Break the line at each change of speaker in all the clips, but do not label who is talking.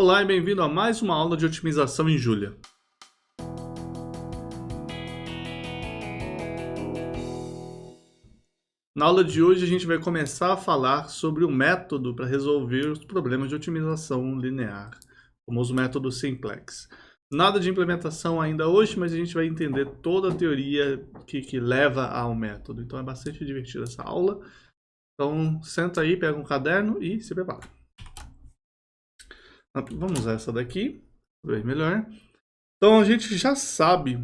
Olá e bem-vindo a mais uma aula de otimização em Julia. Na aula de hoje a gente vai começar a falar sobre o método para resolver os problemas de otimização linear, o famoso método simplex. Nada de implementação ainda hoje, mas a gente vai entender toda a teoria que leva ao método. Então é bastante divertida essa aula. Então senta aí, pega um caderno e se prepara. Vamos usar essa daqui, bem melhor. Então a gente já sabe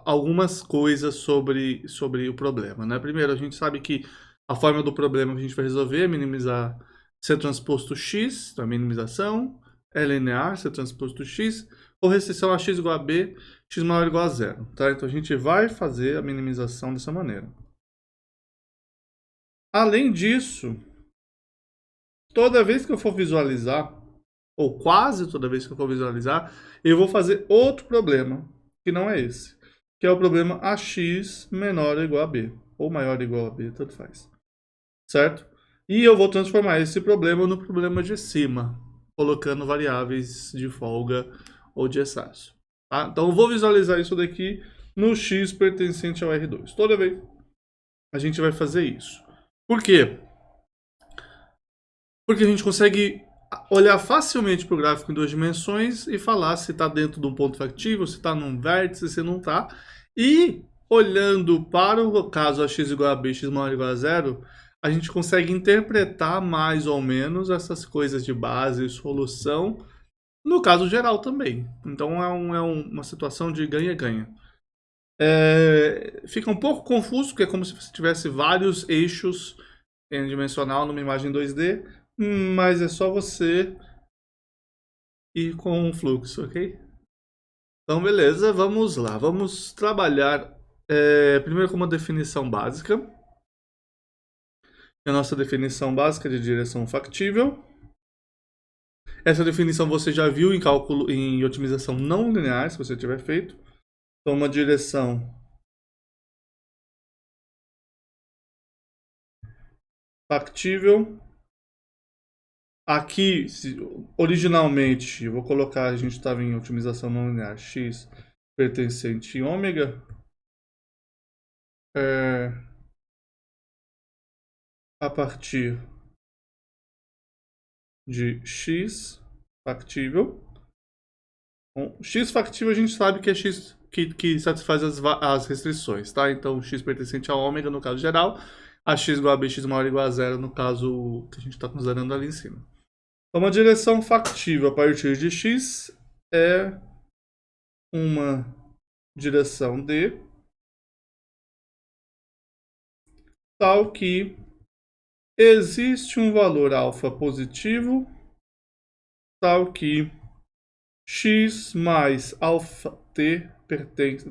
algumas coisas sobre o problema, né? Primeiro, a gente sabe que a forma do problema que a gente vai resolver é minimizar C transposto X, então a minimização, é linear, C transposto X, ou restrição a X igual a B, X maior ou igual a zero, tá? Então a gente vai fazer a minimização dessa maneira. Além disso, toda vez que eu for visualizar, ou quase toda vez que eu for visualizar, eu vou fazer outro problema, que não é esse, que é o problema AX menor ou igual a B, ou maior ou igual a B, tanto faz, certo? E eu vou transformar esse problema no problema de cima, colocando variáveis de folga ou de excesso. Tá? Então eu vou visualizar isso daqui no X pertencente ao R2. Toda vez a gente vai fazer isso. Por quê? Porque a gente consegue olhar facilmente para o gráfico em duas dimensões e falar se está dentro de um ponto factível, se está num vértice, se não está. E olhando para o caso AX igual a B, X maior ou igual a zero, a gente consegue interpretar mais ou menos essas coisas de base e solução no caso geral também. Então é uma situação de ganha-ganha. Fica um pouco confuso, porque é como se você tivesse vários eixos n-dimensional numa imagem 2D, mas é só você ir com o fluxo, ok? Então, beleza, vamos lá. Vamos trabalhar primeiro com uma definição básica. A nossa definição básica de direção factível. Essa definição você já viu em cálculo, em otimização não linear, se você tiver feito. Então, uma direção factível. Aqui, originalmente, eu vou colocar, a gente estava em otimização não linear, x pertencente em ômega. A partir de x factível. Bom, x factível a gente sabe que é x que satisfaz as restrições, tá? Então, x pertencente a ômega no caso geral, a x igual a b, x maior ou igual a zero no caso que a gente está considerando ali em cima. Então, uma direção factível a partir de x é uma direção D tal que existe um valor alfa positivo tal que x mais alfa t pertence...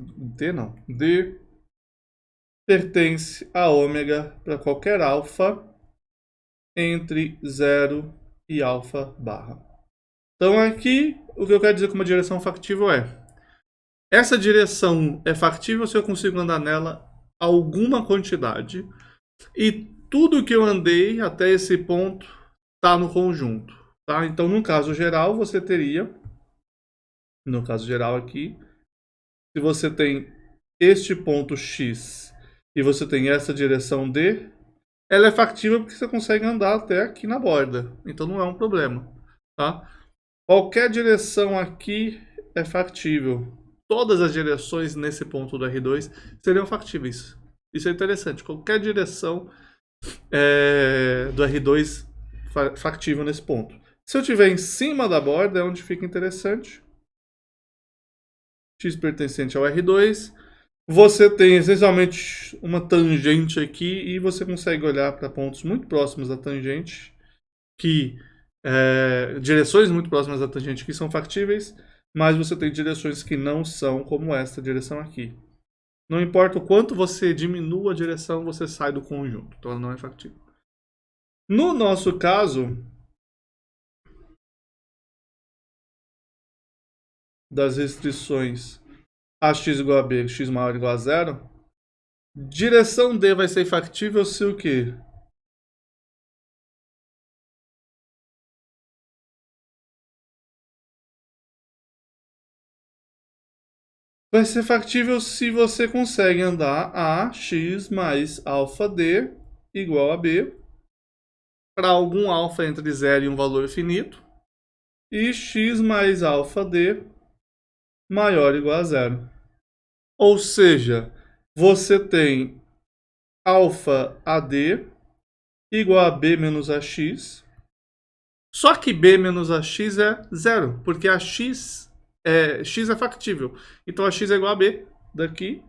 D pertence a ômega para qualquer alfa entre 0 e alfa barra. Então aqui, o que eu quero dizer com uma direção factível é essa direção é factível se eu consigo andar nela alguma quantidade e tudo que eu andei até esse ponto está no conjunto. Tá? Então, no caso geral, você teria, no caso geral aqui, se você tem este ponto X e você tem essa direção D, ela é factível porque você consegue andar até aqui na borda. Então não é um problema. Tá? Qualquer direção aqui é factível. Todas as direções nesse ponto do R2 seriam factíveis. Isso é interessante. Qualquer direção do R2 factível nesse ponto. Se eu estiver em cima da borda, é onde fica interessante. X pertencente ao R2. Você tem essencialmente uma tangente aqui e você consegue olhar para pontos muito próximos da tangente, direções muito próximas da tangente que são factíveis, mas você tem direções que não são, como essa direção aqui. Não importa o quanto você diminua a direção, você sai do conjunto, então ela não é factível. No nosso caso, das restrições ax igual a b, x maior ou igual a zero, direção D vai ser factível se o quê? Vai ser factível se você consegue andar a x mais alfa d igual a b para algum alfa entre 0 e um valor finito, e x mais alfa d maior ou igual a 0. Ou seja, você tem alfa AD igual a b menos ax, só que b menos ax é 0, porque a x é factível. Então a x é igual a b daqui,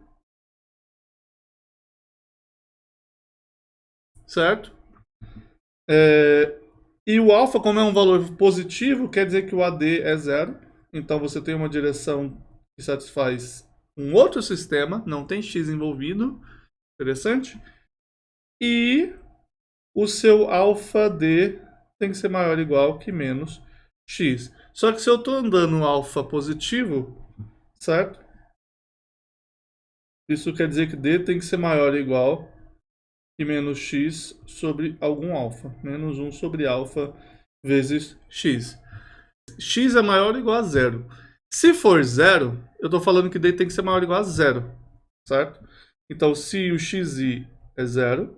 certo? E o alfa, como é um valor positivo, quer dizer que o AD é 0. Então você tem uma direção que satisfaz um outro sistema, não tem x envolvido. Interessante. E o seu alfa D tem que ser maior ou igual que menos x. Só que se eu estou andando alfa positivo, certo? Isso quer dizer que D tem que ser maior ou igual que menos x sobre algum alfa. Menos 1 sobre alfa vezes x. X é maior ou igual a 0. Se for 0, eu estou falando que D tem que ser maior ou igual a 0, certo? Então, se o xi é 0,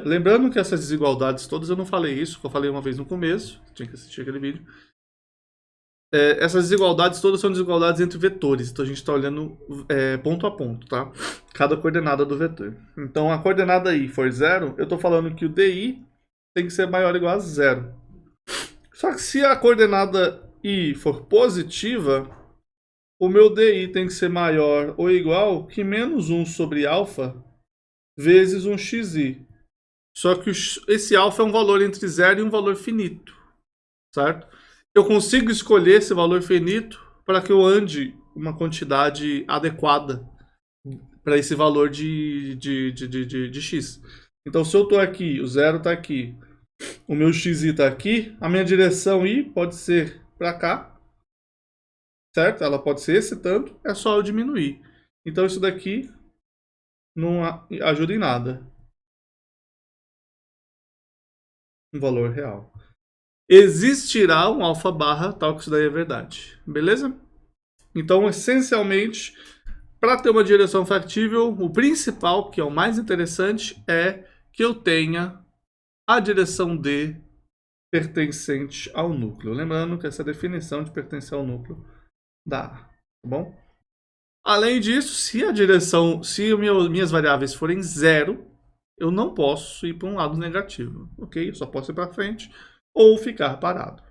lembrando que essas desigualdades todas, eu não falei isso, que eu falei uma vez no começo, tinha que assistir aquele vídeo. Essas desigualdades todas são desigualdades entre vetores, então a gente está olhando ponto a ponto, tá? Cada coordenada do vetor. Então, a coordenada i for 0, eu estou falando que o di tem que ser maior ou igual a 0. Só que se a coordenada i for positiva, o meu di tem que ser maior ou igual que menos 1 sobre alfa vezes um xi. Só que esse alfa é um valor entre 0 e um valor finito, certo? Eu consigo escolher esse valor finito para que eu ande uma quantidade adequada para esse valor de x. Então, se eu estou aqui, o 0 está aqui, o meu xi está aqui, a minha direção i pode ser para cá, certo? Ela pode ser esse tanto, é só eu diminuir. Então, isso daqui não ajuda em nada. Um valor real. Existirá um alfa barra, tal que isso daí é verdade. Beleza? Então, essencialmente, para ter uma direção factível, o principal, que é o mais interessante, é que eu tenha a direção D pertencente ao núcleo. Lembrando que essa definição de pertencer ao núcleo dá, tá bom? Além disso, se minhas variáveis forem 0, eu não posso ir para um lado negativo, ok? Eu só posso ir para frente ou ficar parado.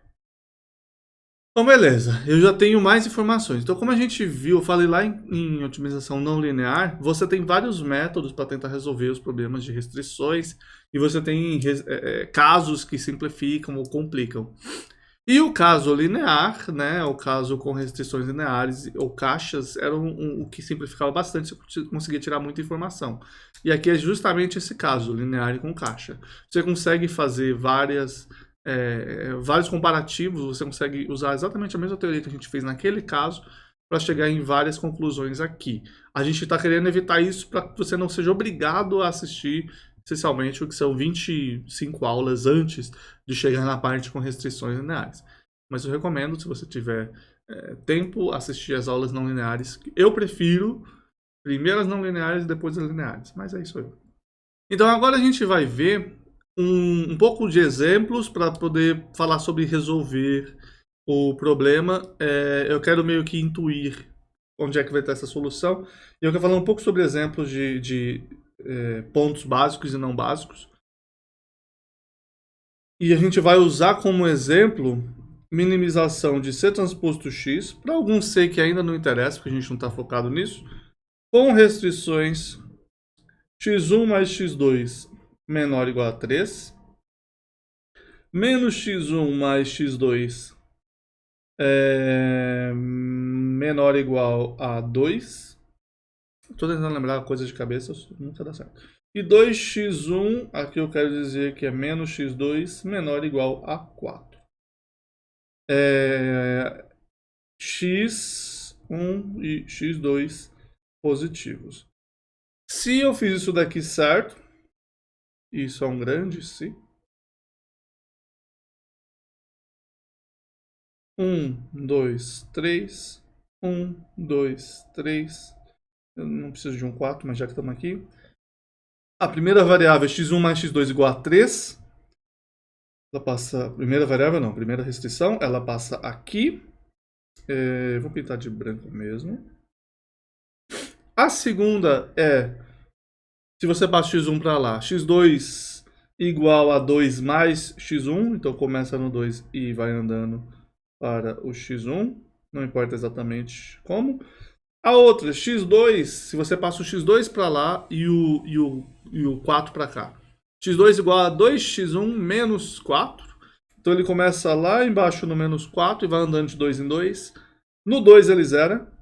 Então, beleza. Eu já tenho mais informações. Então, como a gente viu, eu falei lá em otimização não linear, você tem vários métodos para tentar resolver os problemas de restrições e você tem casos que simplificam ou complicam. E o caso linear, né, o caso com restrições lineares ou caixas, era o que simplificava bastante, você conseguia tirar muita informação. E aqui é justamente esse caso, linear e com caixa. Você consegue fazer vários comparativos, você consegue usar exatamente a mesma teoria que a gente fez naquele caso para chegar em várias conclusões aqui. A gente está querendo evitar isso para que você não seja obrigado a assistir essencialmente o que são 25 aulas antes de chegar na parte com restrições lineares. Mas eu recomendo, se você tiver tempo, assistir as aulas não lineares. Eu prefiro primeiro as não lineares e depois as lineares, mas é isso aí. Então agora a gente vai ver um pouco de exemplos para poder falar sobre resolver o problema. Eu quero meio que intuir onde é que vai estar essa solução. E eu quero falar um pouco sobre exemplos de pontos básicos e não básicos. E a gente vai usar como exemplo minimização de C transposto X, para algum C que ainda não interessa, porque a gente não está focado nisso, com restrições x1 mais x2 menor ou igual a 3, menos x1 mais x2 menor ou igual a 2. Estou tentando lembrar a coisa de cabeça, nunca dá certo. E 2x1, aqui eu quero dizer que é menos x2 menor ou igual a 4. X1 e x2 positivos. Se eu fiz isso daqui certo, isso é um grande se. 1, 2, 3, 1, 2, 3. Eu não preciso de um 4, mas já que estamos aqui. A primeira variável é x1 mais x2 igual a 3. Ela passa... Primeira variável não, primeira restrição. Ela passa aqui. Vou pintar de branco mesmo. A segunda é... Se você passa x1 para lá, x2 igual a 2 mais x1. Então começa no 2 e vai andando para o x1. Não importa exatamente como. A outra, x2, se você passa o x2 para lá e o 4 para cá. x2 igual a 2x1 menos 4. Então ele começa lá embaixo no menos 4 e vai andando de 2 em 2. No 2 ele zera.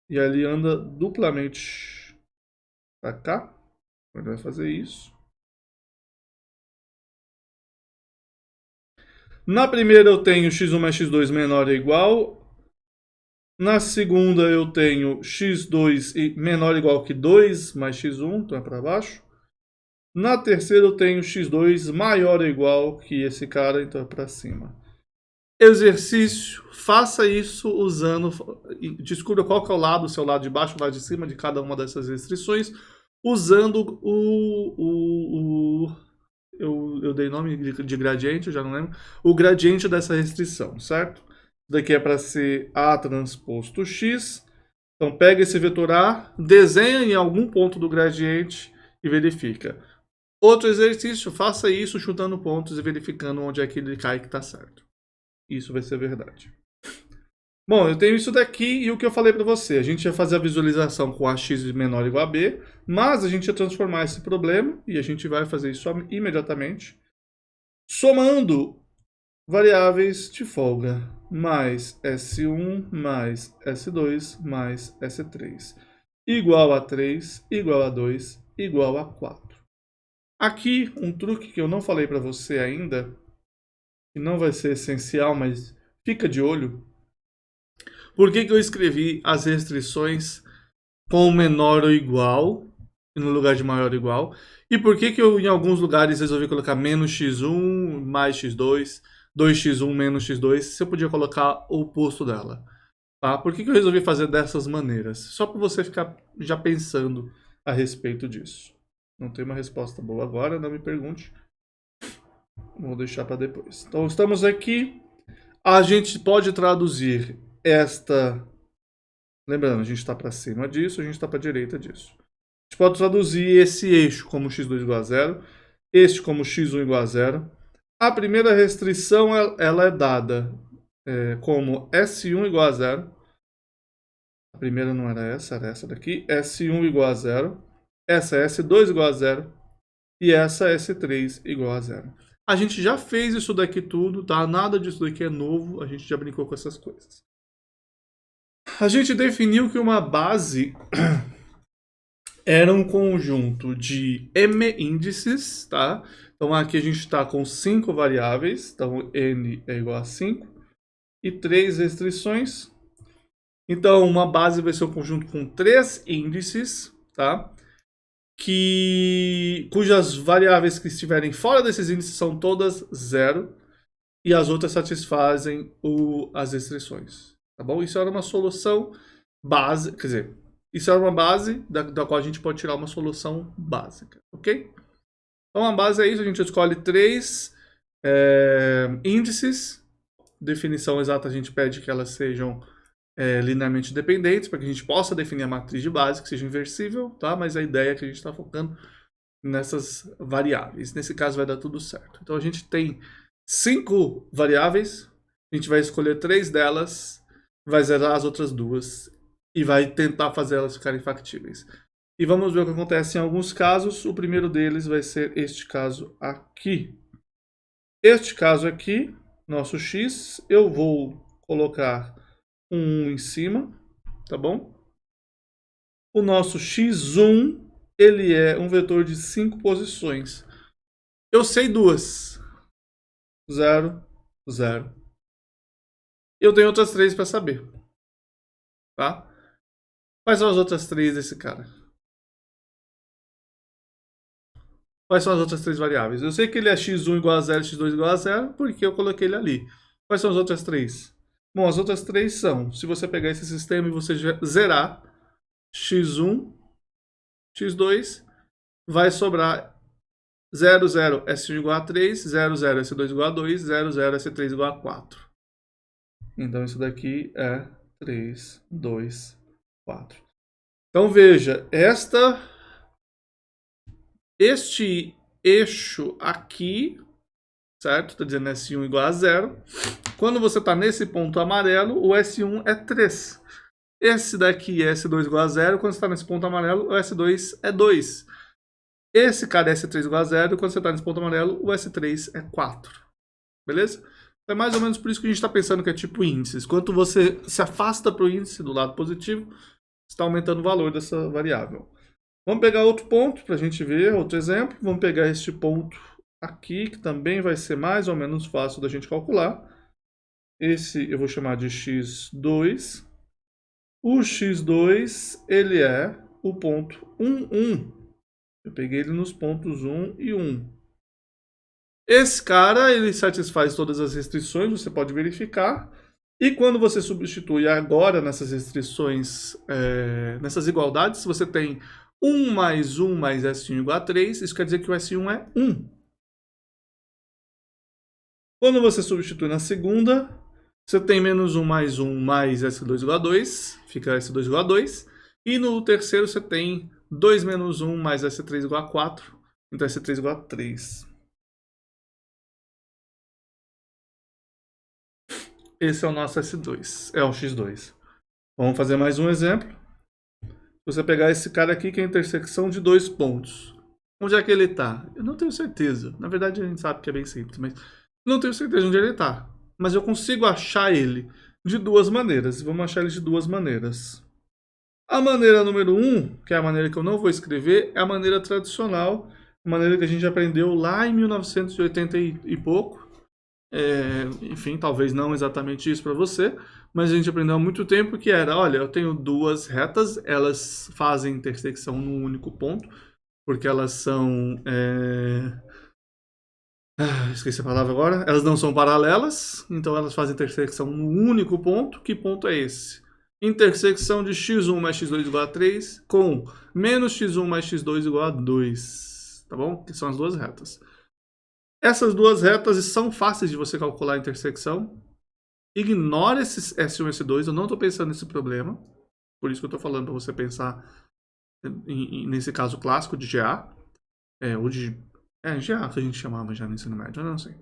E ali anda duplamente para cá. Ele vai fazer isso. Na primeira eu tenho x1 mais x2 menor ou igual. Na segunda eu tenho x2 menor ou igual que 2 mais x1, então é para baixo. Na terceira eu tenho x2 maior ou igual que esse cara, então é para cima. Exercício, faça isso usando, descubra qual que é o seu lado de baixo, o lado de cima de cada uma dessas restrições, usando eu dei nome de gradiente, eu já não lembro, o gradiente dessa restrição, certo? Daqui é para ser A transposto X. Então pega esse vetor A, desenha em algum ponto do gradiente e verifica. Outro exercício, faça isso chutando pontos e verificando onde é que ele cai que está certo. Isso vai ser verdade. Bom, eu tenho isso daqui e o que eu falei para você. A gente ia fazer a visualização com AX menor ou igual a B, mas a gente ia transformar esse problema, e a gente vai fazer isso imediatamente, somando variáveis de folga, mais S1 mais S2 mais S3, igual a 3, igual a 2, igual a 4. Aqui, um truque que eu não falei para você ainda, que não vai ser essencial, mas fica de olho. Por que eu escrevi as restrições com menor ou igual, no lugar de maior ou igual? E por que eu, em alguns lugares, resolvi colocar menos x1 mais x2, 2x1 menos x2, se eu podia colocar o oposto dela? Tá? Por que eu resolvi fazer dessas maneiras? Só para você ficar já pensando a respeito disso. Não tem uma resposta boa agora, não me pergunte. Vou deixar para depois. Então, estamos aqui. A gente pode traduzir esta... Lembrando, a gente está para cima disso, a gente está para a direita disso. A gente pode traduzir esse eixo como x2 igual a 0, este como x1 igual a 0. A primeira restrição ela é dada como S1 igual a 0. A primeira não era essa daqui. S1 igual a 0. Essa é S2 igual a 0. E essa é S3 igual a 0. A gente já fez isso daqui tudo, tá? Nada disso daqui é novo, a gente já brincou com essas coisas. A gente definiu que uma base era um conjunto de m índices, tá? Então aqui a gente está com 5 variáveis, então n é igual a 5, e 3 restrições. Então uma base vai ser um conjunto com 3 índices, tá? Cujas variáveis que estiverem fora desses índices são todas 0, e as outras satisfazem as restrições, tá bom? Isso era uma solução base, quer dizer, isso era uma base da qual a gente pode tirar uma solução básica, ok? Então a base é isso, a gente escolhe 3 índices, definição exata a gente pede que elas sejam linearmente dependentes, para que a gente possa definir a matriz de base, que seja inversível, tá? Mas a ideia é que a gente está focando nessas variáveis. Nesse caso vai dar tudo certo. Então a gente tem 5 variáveis, a gente vai escolher 3 delas, vai zerar as outras 2 e vai tentar fazer elas ficarem factíveis. E vamos ver o que acontece em alguns casos. O primeiro deles vai ser este caso aqui. Este caso aqui, nosso x, eu vou colocar um 1 em cima, tá bom? O nosso x1, ele é um vetor de 5 posições. Eu sei 2. 0, 0. Eu tenho outras 3 para saber. Tá? Quais são as outras 3 desse cara? Quais são as outras 3 variáveis? Eu sei que ele é x1 igual a 0, x2 igual a 0, porque eu coloquei ele ali. Quais são as outras 3? Bom, as outras três são, se você pegar esse sistema e você zerar x1, x2, vai sobrar 0, 0, S1 igual a 3, 0, 0, S2 igual a 2, 0, 0, S3 igual a 4. Então, isso daqui é 3, 2, 4. Então, veja, este eixo aqui, certo? Está dizendo S1 igual a 0. Quando você está nesse ponto amarelo, o S1 é 3. Esse daqui é S2 igual a 0. Quando você está nesse ponto amarelo, o S2 é 2. Esse cara é S3 igual a 0. Quando você está nesse ponto amarelo, o S3 é 4. Beleza? É mais ou menos por isso que a gente está pensando que é tipo índices. Quanto você se afasta para o índice do lado positivo, está aumentando o valor dessa variável. Vamos pegar outro ponto para a gente ver, outro exemplo. Vamos pegar este ponto aqui, que também vai ser mais ou menos fácil da gente calcular. Esse eu vou chamar de x2. O x2, ele é o ponto 1, 1. Eu peguei ele nos pontos 1 e 1. Esse cara, ele satisfaz todas as restrições, você pode verificar. E quando você substitui agora nessas restrições, nessas igualdades, você tem 1 mais 1 mais S1 igual a 3, isso quer dizer que o S1 é 1. Quando você substitui na segunda, você tem menos 1 mais 1 mais S2 igual a 2, fica S2 igual a 2. E no terceiro você tem 2 menos 1 mais S3 igual a 4, então S3 igual a 3. Esse é o nosso S2, é o X2. Vamos fazer mais um exemplo. Você pegar esse cara aqui, que é a intersecção de dois pontos. Onde é que ele está? Eu não tenho certeza. Na verdade, a gente sabe que é bem simples, mas não tenho certeza onde ele está. Mas eu consigo achar ele de duas maneiras. Vamos achar ele de duas maneiras. A maneira número 1, que é a maneira que eu não vou escrever, é a maneira tradicional, a maneira que a gente aprendeu lá em 1980 e pouco. Enfim, talvez não exatamente isso para você, mas a gente aprendeu há muito tempo que era, olha, eu tenho duas retas, elas fazem intersecção num único ponto, porque elas são... esqueci a palavra agora. Elas não são paralelas, então elas fazem intersecção num único ponto. Que ponto é esse? Intersecção de x1 mais x2 igual a 3 com menos x1 mais x2 igual a 2, tá bom? Que são as duas retas. Essas duas retas são fáceis de você calcular a intersecção. Ignora esses S1 e S2, eu não estou pensando nesse problema. Por isso que eu estou falando para você pensar nesse caso clássico de GA. Ou de GA que a gente chamava já no ensino médio, eu não sei.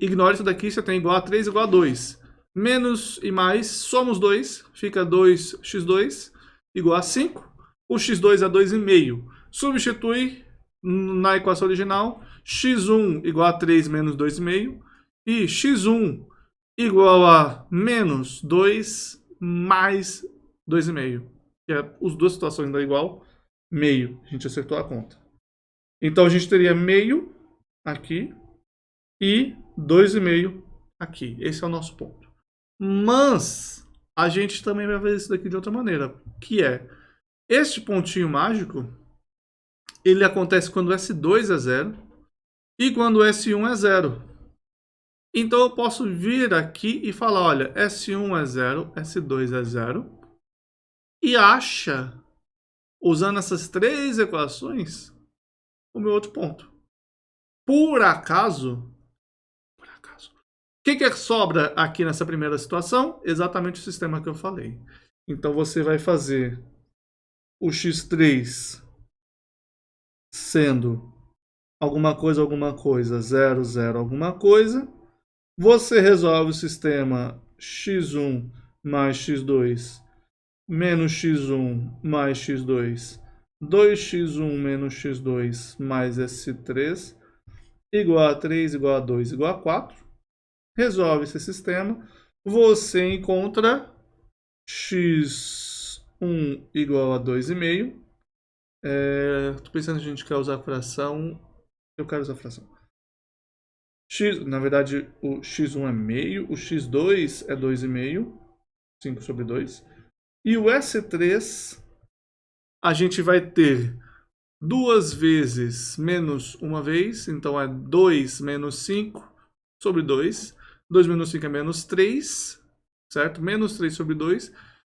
Ignora isso daqui, você tem igual a 3 igual a 2. Menos e mais, somos 2, fica 2x2 igual a 5. O x2 é 2,5. Substitui na equação original, x1 igual a 3 menos 2,5 e x1 igual a menos 2 mais 2,5. Que as duas situações dão igual, meio. A gente acertou a conta. Então a gente teria meio aqui e 2,5 aqui. Esse é o nosso ponto. Mas a gente também vai fazer isso daqui de outra maneira, que é este pontinho mágico, ele acontece quando S2 é 0 e quando S1 é 0. Então eu posso vir aqui e falar, olha, S1 é 0, S2 é 0, e acha, usando essas três equações, o meu outro ponto. Por acaso, o que sobra aqui nessa primeira situação? Exatamente o sistema que eu falei. Então você vai fazer o x3 sendo alguma coisa, 0, 0, alguma coisa. Você resolve o sistema x1 mais x2 menos x1 mais x2, 2x1 menos x2 mais s3 igual a 3, igual a 2, igual a 4. Resolve esse sistema, você encontra x1 igual a 2,5. Estou pensando se a gente quer usar fração. Eu quero usar fração. Na verdade, o x1 é meio, o x2 é 2,5, 5 sobre 2. E o S3, a gente vai ter 2 vezes menos uma vez, então é 2 menos 5 sobre 2. 2 menos 5 é menos 3, certo? Menos 3 sobre 2.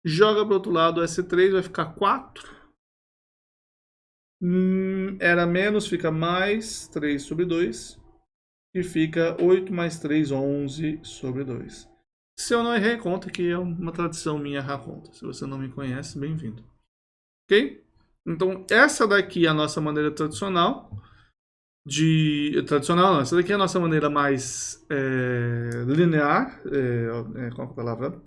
Joga para o outro lado, S3 vai ficar 4. Era menos, fica mais 3 sobre 2. E fica 8 mais 3, 11 sobre 2. Se eu não errei a conta, que é uma tradição minha errar a conta. Se você não me conhece, bem-vindo. Ok? Então, essa daqui é a nossa maneira tradicional. Tradicional não, essa daqui é a nossa maneira mais linear. Qual é a palavra?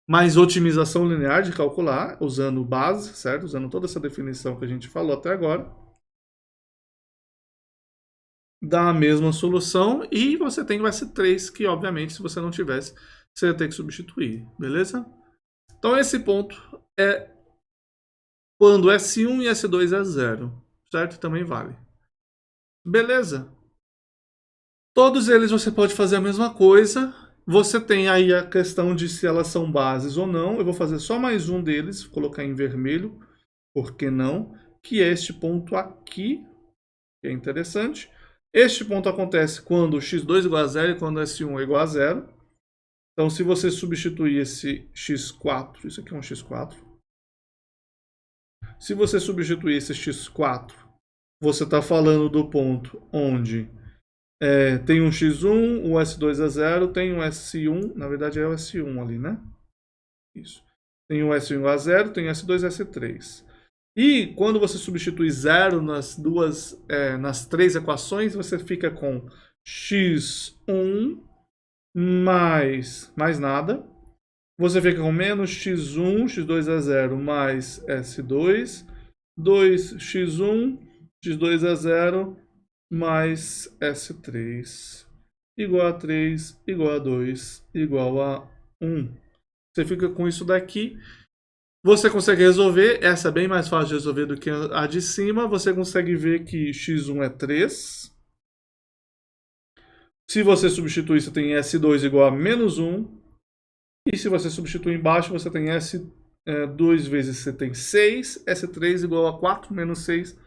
Mais otimização linear de calcular, usando base, certo? Usando toda essa definição que a gente falou até agora. Dá a mesma solução e você tem o S3, que obviamente se você não tivesse, você ia ter que substituir, beleza? Então esse ponto é quando S1 e S2 é 0, certo? Também vale. Beleza? Todos eles você pode fazer a mesma coisa. Você tem aí a questão de se elas são bases ou não. Eu vou fazer só mais um deles, vou colocar em vermelho, por que não? Que é este ponto aqui, que é interessante. Este ponto acontece quando x2 é igual a 0 e quando S1 é igual a 0. Então, se você substituir esse x4, isso aqui é um x4. Se você substituir esse x4, você está falando do ponto onde tem um x1, o S2 é 0, tem um S1, na verdade é o S1 ali, né? Isso. Tem um S1 igual a 0, tem S2 e S3. E quando você substitui 0 nas três equações, você fica com x1 mais nada. Você fica com menos x1, x2 é 0, mais S2, 2x1, x2 é 0, mais S3, igual a 3, igual a 2, igual a 1. Você fica com isso daqui. Você consegue resolver, essa é bem mais fácil de resolver do que a de cima. Você consegue ver que x1 é 3. Se você substituir, você tem S2 igual a menos 1. E se você substituir embaixo, você tem S2 vezes você tem 6. S3 igual a 4 menos 6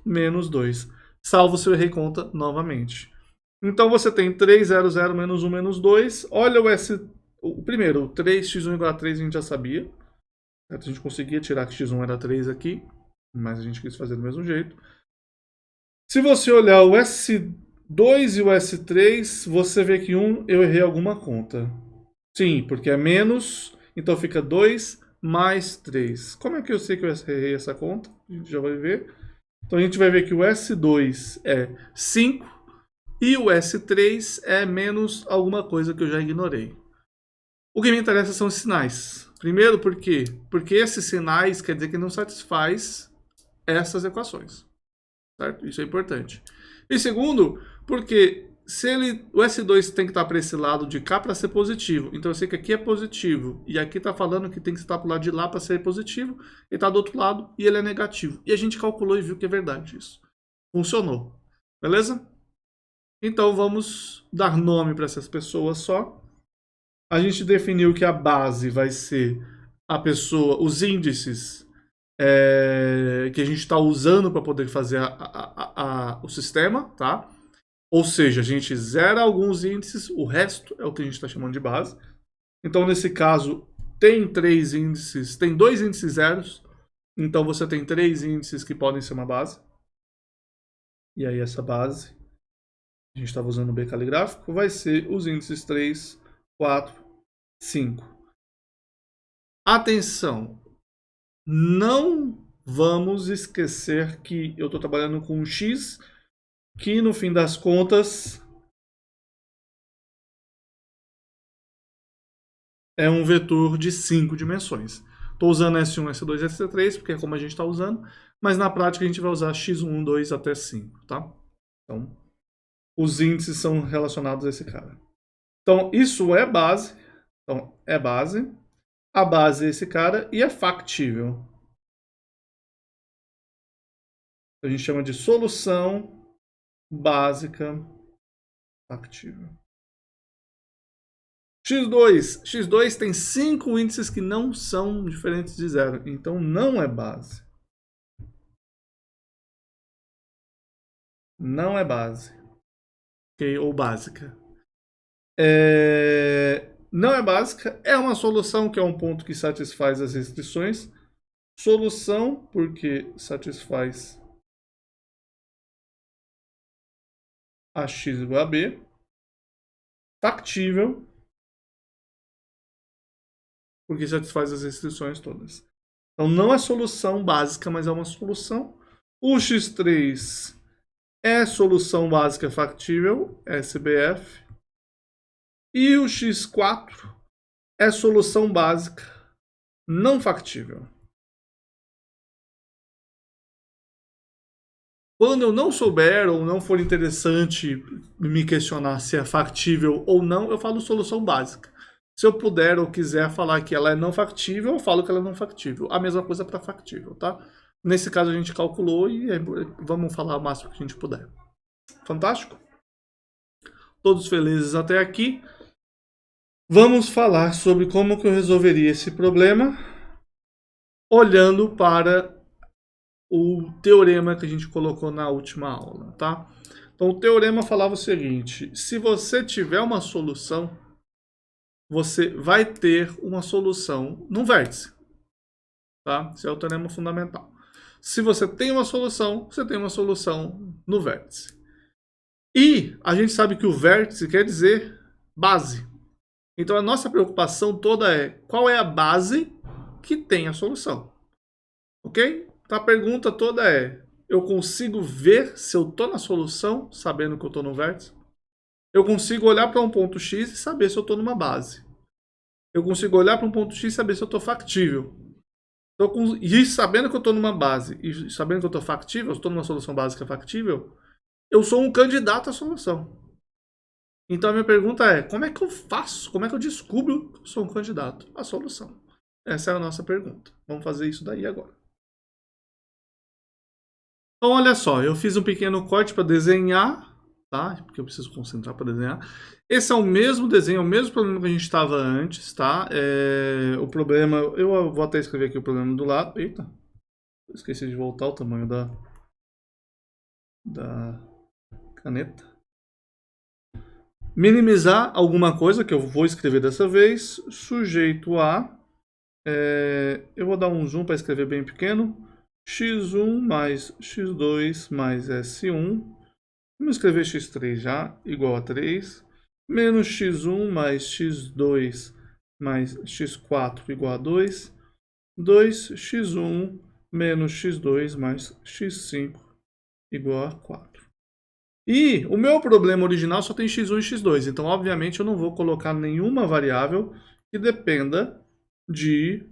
menos 2. Salvo se eu errei conta novamente. Então você tem 3, 0, 0, menos 1, menos 2. Olha o primeiro, 3x1 igual a 3 a gente já sabia. A gente conseguia tirar que x1 era 3 aqui, mas a gente quis fazer do mesmo jeito. Se você olhar o S2 e o S3, você vê que eu errei alguma conta. Sim, porque é menos, então fica 2 mais 3. Como é que eu sei que eu errei essa conta? A gente já vai ver. Então a gente vai ver que o S2 é 5 e o S3 é menos alguma coisa que eu já ignorei. O que me interessa são os sinais. Primeiro, por quê? Porque esses sinais quer dizer que não satisfaz essas equações. Certo? Isso é importante. E segundo, porque o S2 tem que estar para esse lado de cá para ser positivo. Então eu sei que aqui é positivo. E aqui está falando que tem que estar para o lado de lá para ser positivo. E está do outro lado e ele é negativo. E a gente calculou e viu que é verdade isso. Funcionou. Beleza? Então vamos dar nome para essas pessoas só. A gente definiu que a base vai ser a pessoa, os índices que a gente está usando para poder fazer o sistema, tá? Ou seja, a gente zera alguns índices, o resto é o que a gente está chamando de base. Então, nesse caso, tem 3 índices, tem 2 índices zeros, então você tem 3 índices que podem ser uma base. E aí essa base, a gente estava usando o B caligráfico, vai ser os índices 3, 4, 5. Atenção! Não vamos esquecer que eu estou trabalhando com um x, que no fim das contas é um vetor de 5 dimensões. Estou usando S1, S2 e S3, porque é como a gente está usando, mas na prática a gente vai usar x1, 2 até 5, tá? Então, os índices são relacionados a esse cara. Então, isso é base. Então, é base. A base é esse cara e é factível. A gente chama de solução básica factível. X2 tem 5 índices que não são diferentes de 0, então não é base. Não é base. Ok? Ou básica. Não é básica, é uma solução que é um ponto que satisfaz as restrições. Solução, porque satisfaz a x igual a b. Factível, porque satisfaz as restrições todas. Então não é solução básica, mas é uma solução. O x3 é solução básica factível, SBF. E o x4 é solução básica não factível. Quando eu não souber ou não for interessante me questionar se é factível ou não, eu falo solução básica. Se eu puder ou quiser falar que ela é não factível, eu falo que ela é não factível. A mesma coisa para factível, tá? Nesse caso a gente calculou e vamos falar o máximo que a gente puder. Fantástico? Todos felizes até aqui. Vamos falar sobre como que eu resolveria esse problema olhando para o teorema que a gente colocou na última aula, tá? Então o teorema falava o seguinte: se você tiver uma solução, você vai ter uma solução no vértice, tá? Esse é o teorema fundamental. Se você tem uma solução, você tem uma solução no vértice. E a gente sabe que o vértice quer dizer base. Então a nossa preocupação toda é qual é a base que tem a solução. Ok? Então a pergunta toda é: eu consigo ver se eu estou na solução sabendo que eu estou no vértice? Eu consigo olhar para um ponto X e saber se eu estou numa base. Eu consigo olhar para um ponto X e saber se eu estou factível. E sabendo que eu estou numa base e sabendo que eu estou factível, eu estou numa solução básica factível, eu sou um candidato à solução. Então a minha pergunta é: como é que eu faço? Como é que eu descubro que eu sou um candidato à solução? Essa é a nossa pergunta. Vamos fazer isso daí agora. Então olha só, eu fiz um pequeno corte para desenhar, tá? Porque eu preciso concentrar para desenhar. Esse é o mesmo desenho, é o mesmo problema que a gente estava antes, tá? O problema, eu vou até escrever aqui o problema do lado. Eita, esqueci de voltar o tamanho da caneta. Minimizar alguma coisa que eu vou escrever dessa vez, sujeito a, eu vou dar um zoom para escrever bem pequeno, x1 mais x2 mais s1, vamos escrever x3 já, igual a 3, menos x1 mais x2 mais x4 igual a 2, 2x1 menos x2 mais x5 igual a 4. E o meu problema original só tem x1 e x2, então obviamente eu não vou colocar nenhuma variável que dependa de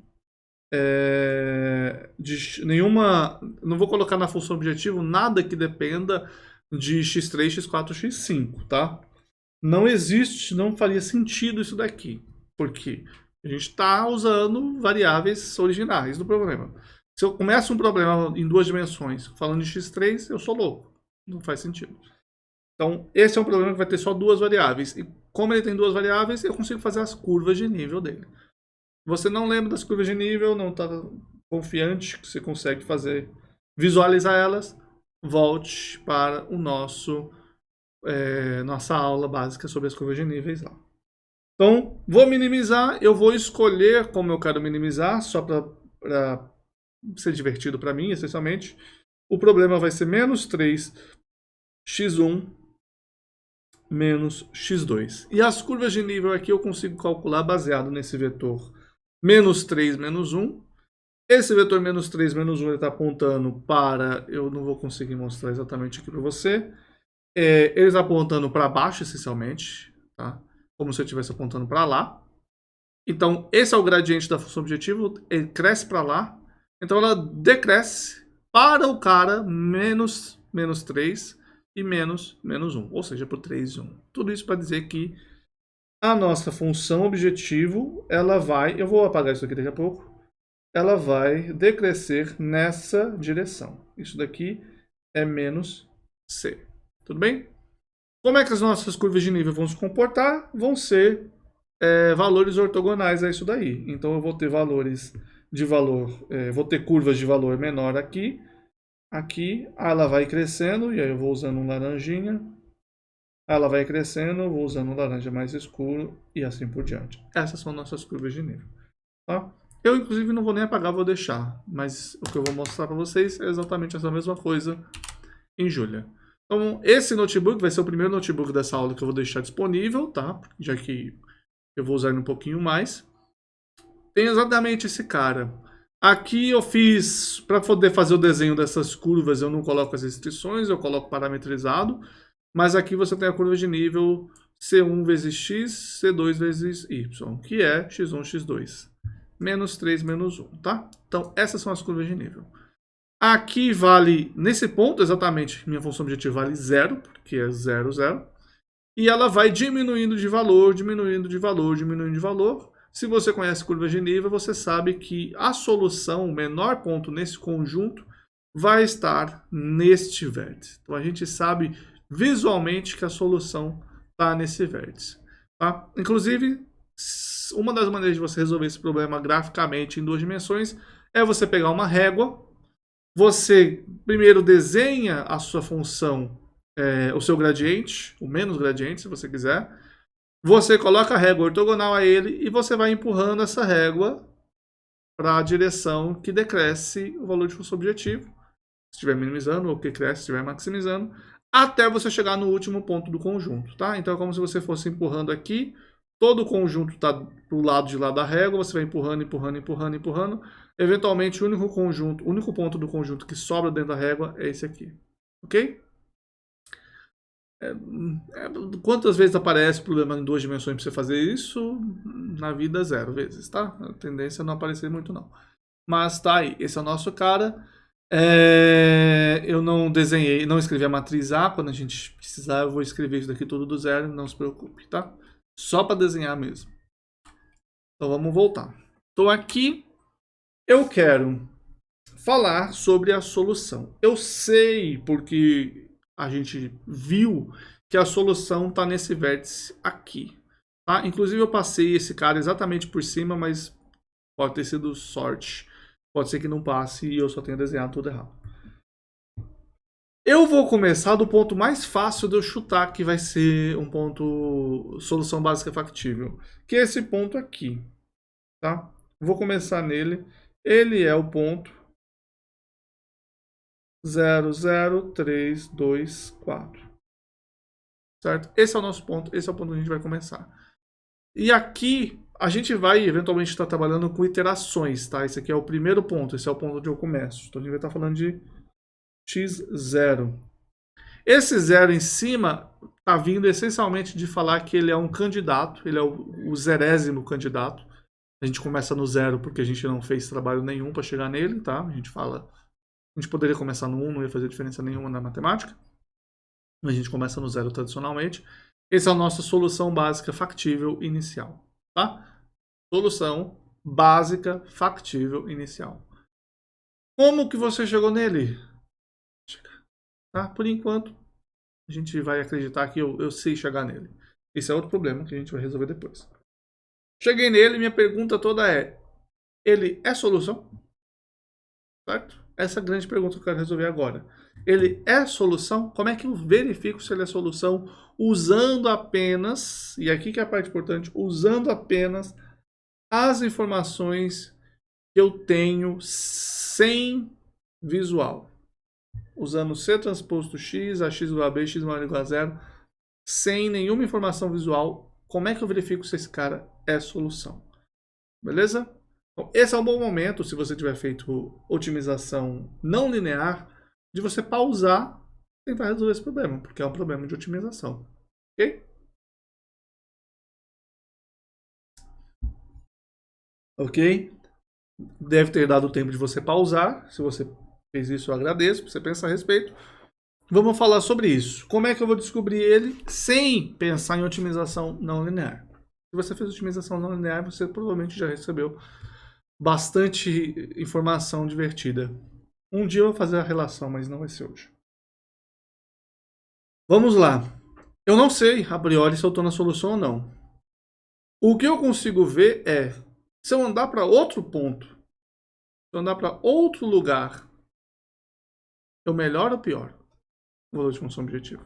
nenhuma, não vou colocar na função objetivo nada que dependa de x3, x4, x5, tá? Não existe, não faria sentido isso daqui, porque a gente está usando variáveis originais do problema. Se eu começo um problema em duas dimensões falando de x3, eu sou louco, não faz sentido. Então, esse é um problema que vai ter só duas variáveis. E como ele tem duas variáveis, eu consigo fazer as curvas de nível dele. Você não lembra das curvas de nível, não está confiante que você consegue fazer, visualizar elas, volte para o nossa aula básica sobre as curvas de níveis lá. Então, vou minimizar, eu vou escolher como eu quero minimizar, só para ser divertido para mim, essencialmente. O problema vai ser menos 3x1 menos x2. E as curvas de nível aqui eu consigo calcular baseado nesse vetor menos 3, menos 1. Esse vetor menos 3, menos 1 ele está apontando para... Eu não vou conseguir mostrar exatamente aqui para você. Ele está apontando para baixo, essencialmente, tá? Como se eu estivesse apontando para lá. Então, esse é o gradiente da função objetivo. Ele cresce para lá. Então, ela decresce para o cara menos 3 e menos 1, ou seja, por 3 e 1. Tudo isso para dizer que a nossa função objetivo, ela vai, eu vou apagar isso aqui daqui a pouco, ela vai decrescer nessa direção. Isso daqui é menos c. Tudo bem? Como é que as nossas curvas de nível vão se comportar? Vão ser valores ortogonais a isso daí. Então eu vou ter valores de valor, vou ter curvas de valor menor aqui, ela vai crescendo, e aí eu vou usando um laranjinha, Ela vai crescendo, vou usando um laranja mais escuro e assim por diante. Essas são nossas curvas de nível. Tá? Eu, inclusive, não vou nem apagar, vou deixar. Mas o que eu vou mostrar para vocês é exatamente essa mesma coisa em Julia. Então, esse notebook vai ser o primeiro notebook dessa aula que eu vou deixar disponível, tá? Já que eu vou usar ele um pouquinho mais. Tem exatamente esse cara. Aqui eu fiz, para poder fazer o desenho dessas curvas, eu não coloco as restrições, eu coloco parametrizado. Mas aqui você tem a curva de nível C1 vezes X, C2 vezes Y, que é X1, X2. Menos 3, menos 1, tá? Então, essas são as curvas de nível. Aqui vale, nesse ponto exatamente, minha função objetiva vale 0, porque é 0, 0. E ela vai diminuindo de valor, diminuindo de valor, diminuindo de valor. Se você conhece curvas de nível, você sabe que a solução, o menor ponto nesse conjunto, vai estar neste vértice. Então, a gente sabe visualmente que a solução está nesse vértice. Tá? Inclusive, uma das maneiras de você resolver esse problema graficamente em 2 dimensões é você pegar uma régua, você primeiro desenha a sua função, o seu gradiente, o menos gradiente, se você quiser. Você coloca a régua ortogonal a ele e você vai empurrando essa régua para a direção que decresce o valor de função objetivo. Se estiver minimizando, ou que cresce, se estiver maximizando, até você chegar no último ponto do conjunto, tá? Então é como se você fosse empurrando aqui, todo o conjunto está pro lado de lá da régua, você vai empurrando, empurrando, empurrando, empurrando. Eventualmente, o único ponto do conjunto que sobra dentro da régua é esse aqui, ok? Quantas vezes aparece problema em 2 dimensões para você fazer isso? Na vida, 0 vezes, tá? A tendência é não aparecer muito, não. Mas tá aí, esse é o nosso cara. Eu não desenhei, não escrevi a matriz A. Quando a gente precisar, eu vou escrever isso daqui tudo do zero, não se preocupe, tá? Só para desenhar mesmo. Então vamos voltar. Estou aqui, eu quero falar sobre a solução. Eu sei porque a gente viu que a solução está nesse vértice aqui. Tá? Inclusive eu passei esse cara exatamente por cima, mas pode ter sido sorte. Pode ser que não passe e eu só tenha desenhado tudo errado. Eu vou começar do ponto mais fácil de eu chutar, que vai ser um ponto solução básica factível, que é esse ponto aqui, tá? Vou começar nele. Ele é o ponto 0, 0, 3, 2, 4. Certo? Esse é o nosso ponto, esse é o ponto que a gente vai começar. E aqui a gente vai eventualmente estar trabalhando com iterações, tá? Esse aqui é o primeiro ponto, esse é o ponto onde eu começo. Então a gente vai estar falando de x0. Esse 0 em cima está vindo essencialmente de falar que ele é um candidato, ele é o 0º candidato. A gente começa no 0 porque a gente não fez trabalho nenhum para chegar nele, tá? A gente poderia começar no 1, não ia fazer diferença nenhuma na matemática. A gente começa no 0 tradicionalmente. Essa é a nossa solução básica factível inicial, tá? Solução básica factível inicial. Como que você chegou nele? Tá? Por enquanto, a gente vai acreditar que eu sei chegar nele. Esse é outro problema que a gente vai resolver depois. Cheguei nele, minha pergunta toda é: ele é solução? Certo? Essa é a grande pergunta que eu quero resolver agora. Ele é solução? Como é que eu verifico se ele é solução? Usando apenas, e aqui que é a parte importante, usando apenas as informações que eu tenho sem visual. Usando C transposto X, AX igual a B, X maior ou igual a 0, sem nenhuma informação visual, como é que eu verifico se esse cara é solução? Beleza? Então, esse é um bom momento, se você tiver feito otimização não linear, de você pausar e tentar resolver esse problema, porque é um problema de otimização. Ok? Ok? Deve ter dado tempo de você pausar. Se você fez isso, eu agradeço. Você pensa a respeito. Vamos falar sobre isso. Como é que eu vou descobrir ele sem pensar em otimização não linear? Se você fez otimização não linear, você provavelmente já recebeu bastante informação divertida. Um dia eu vou fazer a relação, mas não vai ser hoje. Vamos lá. Eu não sei, a priori, se eu estou na solução ou não. O que eu consigo ver é, se eu andar para outro ponto, se eu andar para outro lugar, eu melhoro ou pioro o valor de função objetiva?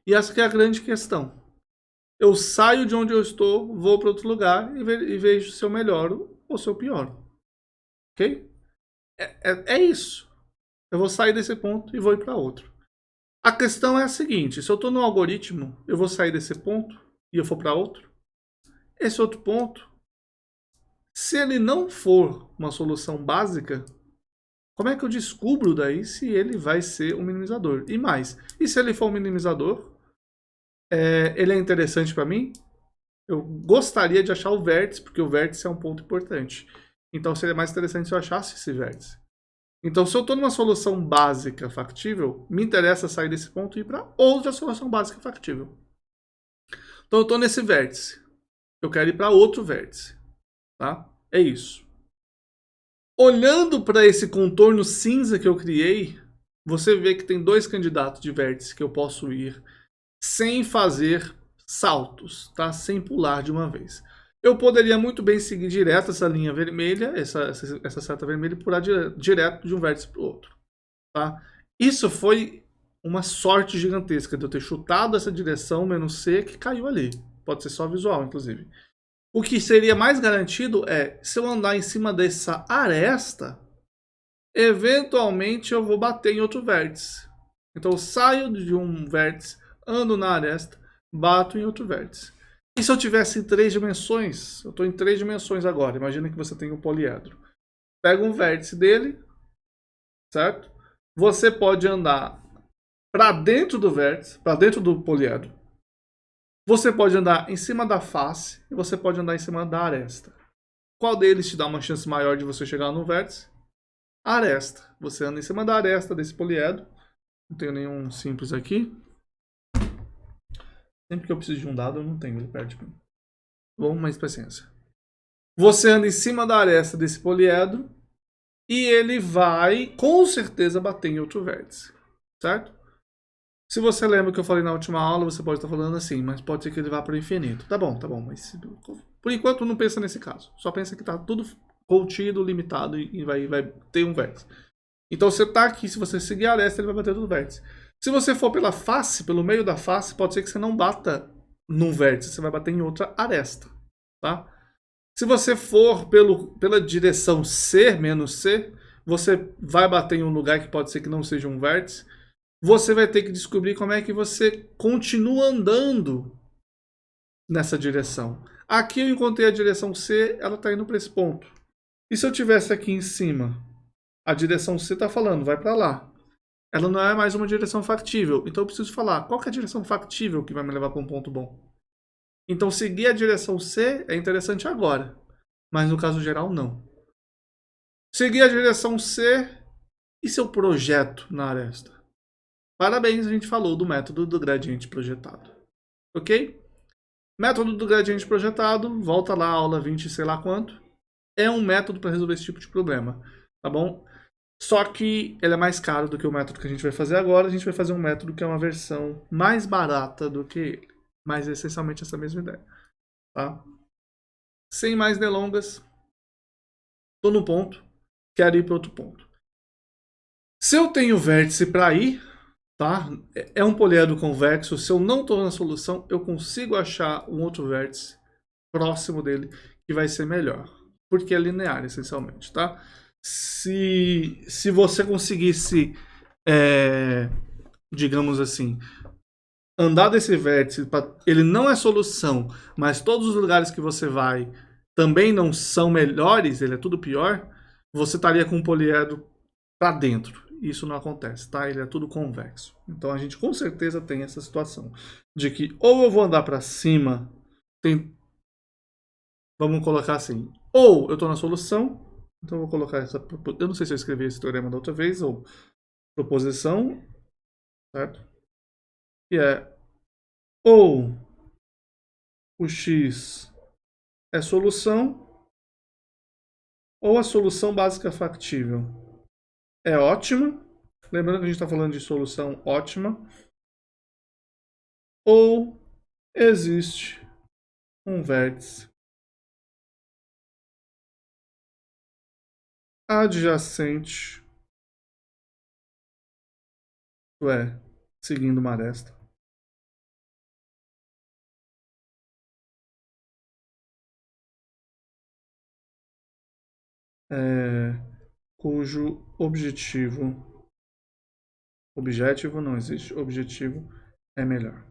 E essa que é a grande questão. Eu saio de onde eu estou, vou para outro lugar e vejo se eu melhoro ou se eu pioro. Ok? É isso. Eu vou sair desse ponto e vou ir para outro. A questão é a seguinte, se eu estou no algoritmo, eu vou sair desse ponto e eu for para outro. Esse outro ponto, se ele não for uma solução básica, como é que eu descubro daí se ele vai ser um minimizador? E mais, e se ele for um minimizador, ele é interessante para mim? Eu gostaria de achar o vértice, porque o vértice é um ponto importante. Então seria mais interessante se eu achasse esse vértice. Então, se eu estou numa solução básica factível, me interessa sair desse ponto e ir para outra solução básica factível. Então, eu estou nesse vértice. Eu quero ir para outro vértice. Tá? É isso. Olhando para esse contorno cinza que eu criei, você vê que tem dois candidatos de vértice que eu posso ir sem fazer saltos, tá? Sem pular de uma vez. Eu poderia muito bem seguir direto essa linha vermelha, essa seta vermelha, e pular direto de um vértice para o outro. Tá? Isso foi uma sorte gigantesca de eu ter chutado essa direção menos C que caiu ali. Pode ser só visual, inclusive. O que seria mais garantido é, se eu andar em cima dessa aresta, eventualmente eu vou bater em outro vértice. Então eu saio de um vértice, ando na aresta, bato em outro vértice. E se eu tivesse em 3 dimensões? Eu estou em 3 dimensões agora. Imagina que você tem um poliedro. Pega um vértice dele, certo? Você pode andar para dentro do vértice, para dentro do poliedro. Você pode andar em cima da face e você pode andar em cima da aresta. Qual deles te dá uma chance maior de você chegar no vértice? A aresta. Você anda em cima da aresta desse poliedro. Não tenho nenhum simples aqui. Sempre que eu preciso de um dado, eu não tenho, ele perde para mim. Bom, mas paciência. Você anda em cima da aresta desse poliedro e ele vai, com certeza, bater em outro vértice. Certo? Se você lembra que eu falei na última aula, você pode estar falando assim, mas pode ser que ele vá para o infinito. Tá bom, mas por enquanto não pensa nesse caso. Só pensa que está tudo contido, limitado e vai ter um vértice. Então você está aqui, se você seguir a aresta, ele vai bater no vértice. Se você for pela face, pelo meio da face, pode ser que você não bata num vértice, você vai bater em outra aresta. Tá? Se você for pela direção C, menos C, você vai bater em um lugar que pode ser que não seja um vértice. Você vai ter que descobrir como é que você continua andando nessa direção. Aqui eu encontrei a direção C, ela está indo para esse ponto. E se eu tivesse aqui em cima, a direção C está falando, vai para lá. Ela não é mais uma direção factível. Então eu preciso falar, qual que é a direção factível que vai me levar para um ponto bom? Então seguir a direção C é interessante agora, mas no caso geral não. Seguir a direção C e seu projeto na aresta. Parabéns, a gente falou do método do gradiente projetado. Ok? Método do gradiente projetado, volta lá, aula 20, sei lá quanto. É um método para resolver esse tipo de problema. Tá bom? Só que ele é mais caro do que o método que a gente vai fazer agora. A gente vai fazer um método que é uma versão mais barata do que ele. Mas é essencialmente essa mesma ideia. Tá? Sem mais delongas, estou no ponto, quero ir para outro ponto. Se eu tenho vértice para ir, tá? É um poliedro convexo. Se eu não estou na solução, eu consigo achar um outro vértice próximo dele que vai ser melhor, porque é linear essencialmente, tá? Se você conseguisse, digamos assim, andar desse vértice, ele não é solução, mas todos os lugares que você vai também não são melhores, ele é tudo pior, você estaria com um poliedro para dentro. Isso não acontece, tá? Ele é tudo convexo. Então a gente com certeza tem essa situação de que ou eu vou andar para cima, vamos colocar assim, ou eu estou na solução, então eu vou colocar essa, eu não sei se eu escrevi esse teorema da outra vez, ou proposição, certo? Que é ou o x é solução, ou a solução básica factível é ótima, lembrando que a gente está falando de solução ótima, ou existe um vértice adjacente, seguindo uma aresta, cujo objetivo não existe, objetivo é melhor.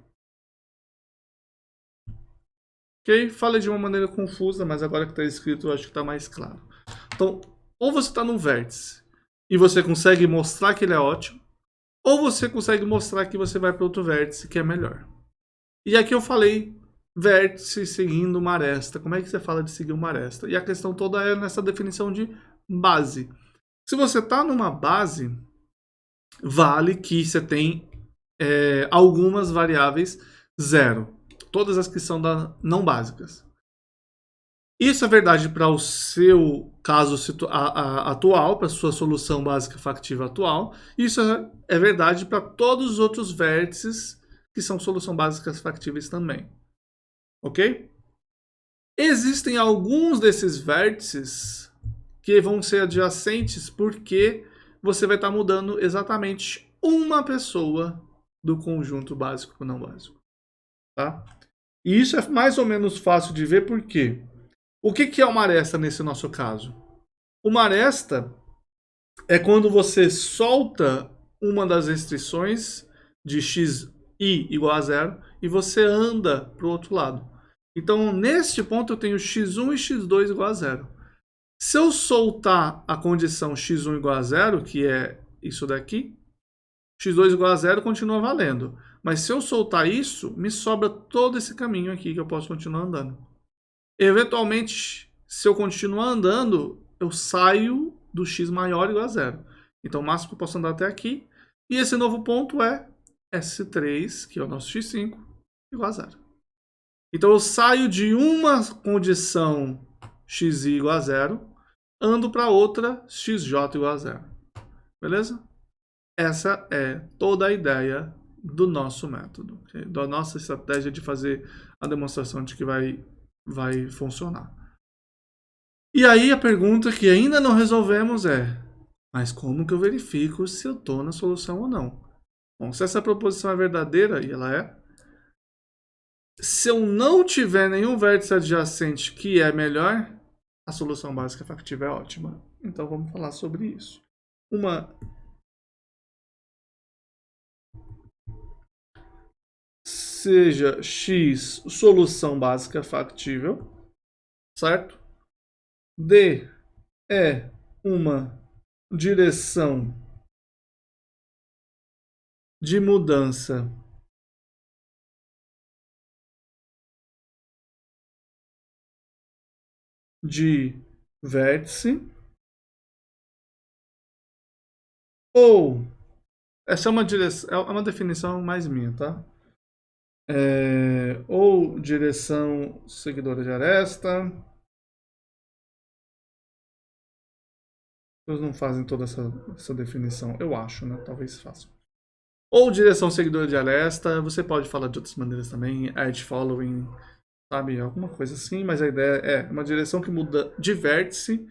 Ok? Falei de uma maneira confusa, mas agora que está escrito eu acho que está mais claro. Então, ou você está no vértice e você consegue mostrar que ele é ótimo, ou você consegue mostrar que você vai para outro vértice que é melhor. E aqui eu falei vértice seguindo uma aresta. Como é que você fala de seguir uma aresta? E a questão toda é nessa definição de base. Se você está numa base, vale que você tem algumas variáveis zero. Todas as que são não básicas. Isso é verdade para o seu caso atual, para a sua solução básica factível atual. Isso é verdade para todos os outros vértices que são solução básicas factíveis também. Ok? Existem alguns desses vértices que vão ser adjacentes porque você vai estar mudando exatamente uma pessoa do conjunto básico para o não básico. Tá? E isso é mais ou menos fácil de ver porque o que é uma aresta nesse nosso caso? Uma aresta é quando você solta uma das restrições de xi igual a zero e você anda para o outro lado. Então, neste ponto, eu tenho x1 e x2 igual a zero. Se eu soltar a condição x1 igual a zero, que é isso daqui, x2 igual a zero continua valendo. Mas se eu soltar isso, me sobra todo esse caminho aqui que eu posso continuar andando. Eventualmente, se eu continuar andando, eu saio do x maior igual a zero. Então, o máximo que eu posso andar até aqui. E esse novo ponto é S3, que é o nosso x5, igual a zero. Então, eu saio de uma condição xi igual a zero, ando para outra xj igual a zero. Beleza? Essa é toda a ideia do nosso método, okay? Da nossa estratégia de fazer a demonstração de que vai funcionar. E aí a pergunta que ainda não resolvemos é: mas como que eu verifico se eu estou na solução ou não? Bom, se essa proposição é verdadeira, e ela é, se eu não tiver nenhum vértice adjacente que é melhor, a solução básica factível é ótima. Então vamos falar sobre isso. Seja x solução básica factível, certo? D é uma direção de mudança de vértice, ou essa é uma definição mais minha, tá? Ou direção seguidora de aresta. Eles não fazem toda essa definição, eu acho, né? Talvez façam. Ou direção seguidora de aresta, você pode falar de outras maneiras também, edge following, sabe? Alguma coisa assim, mas a ideia é uma direção que muda de vértice.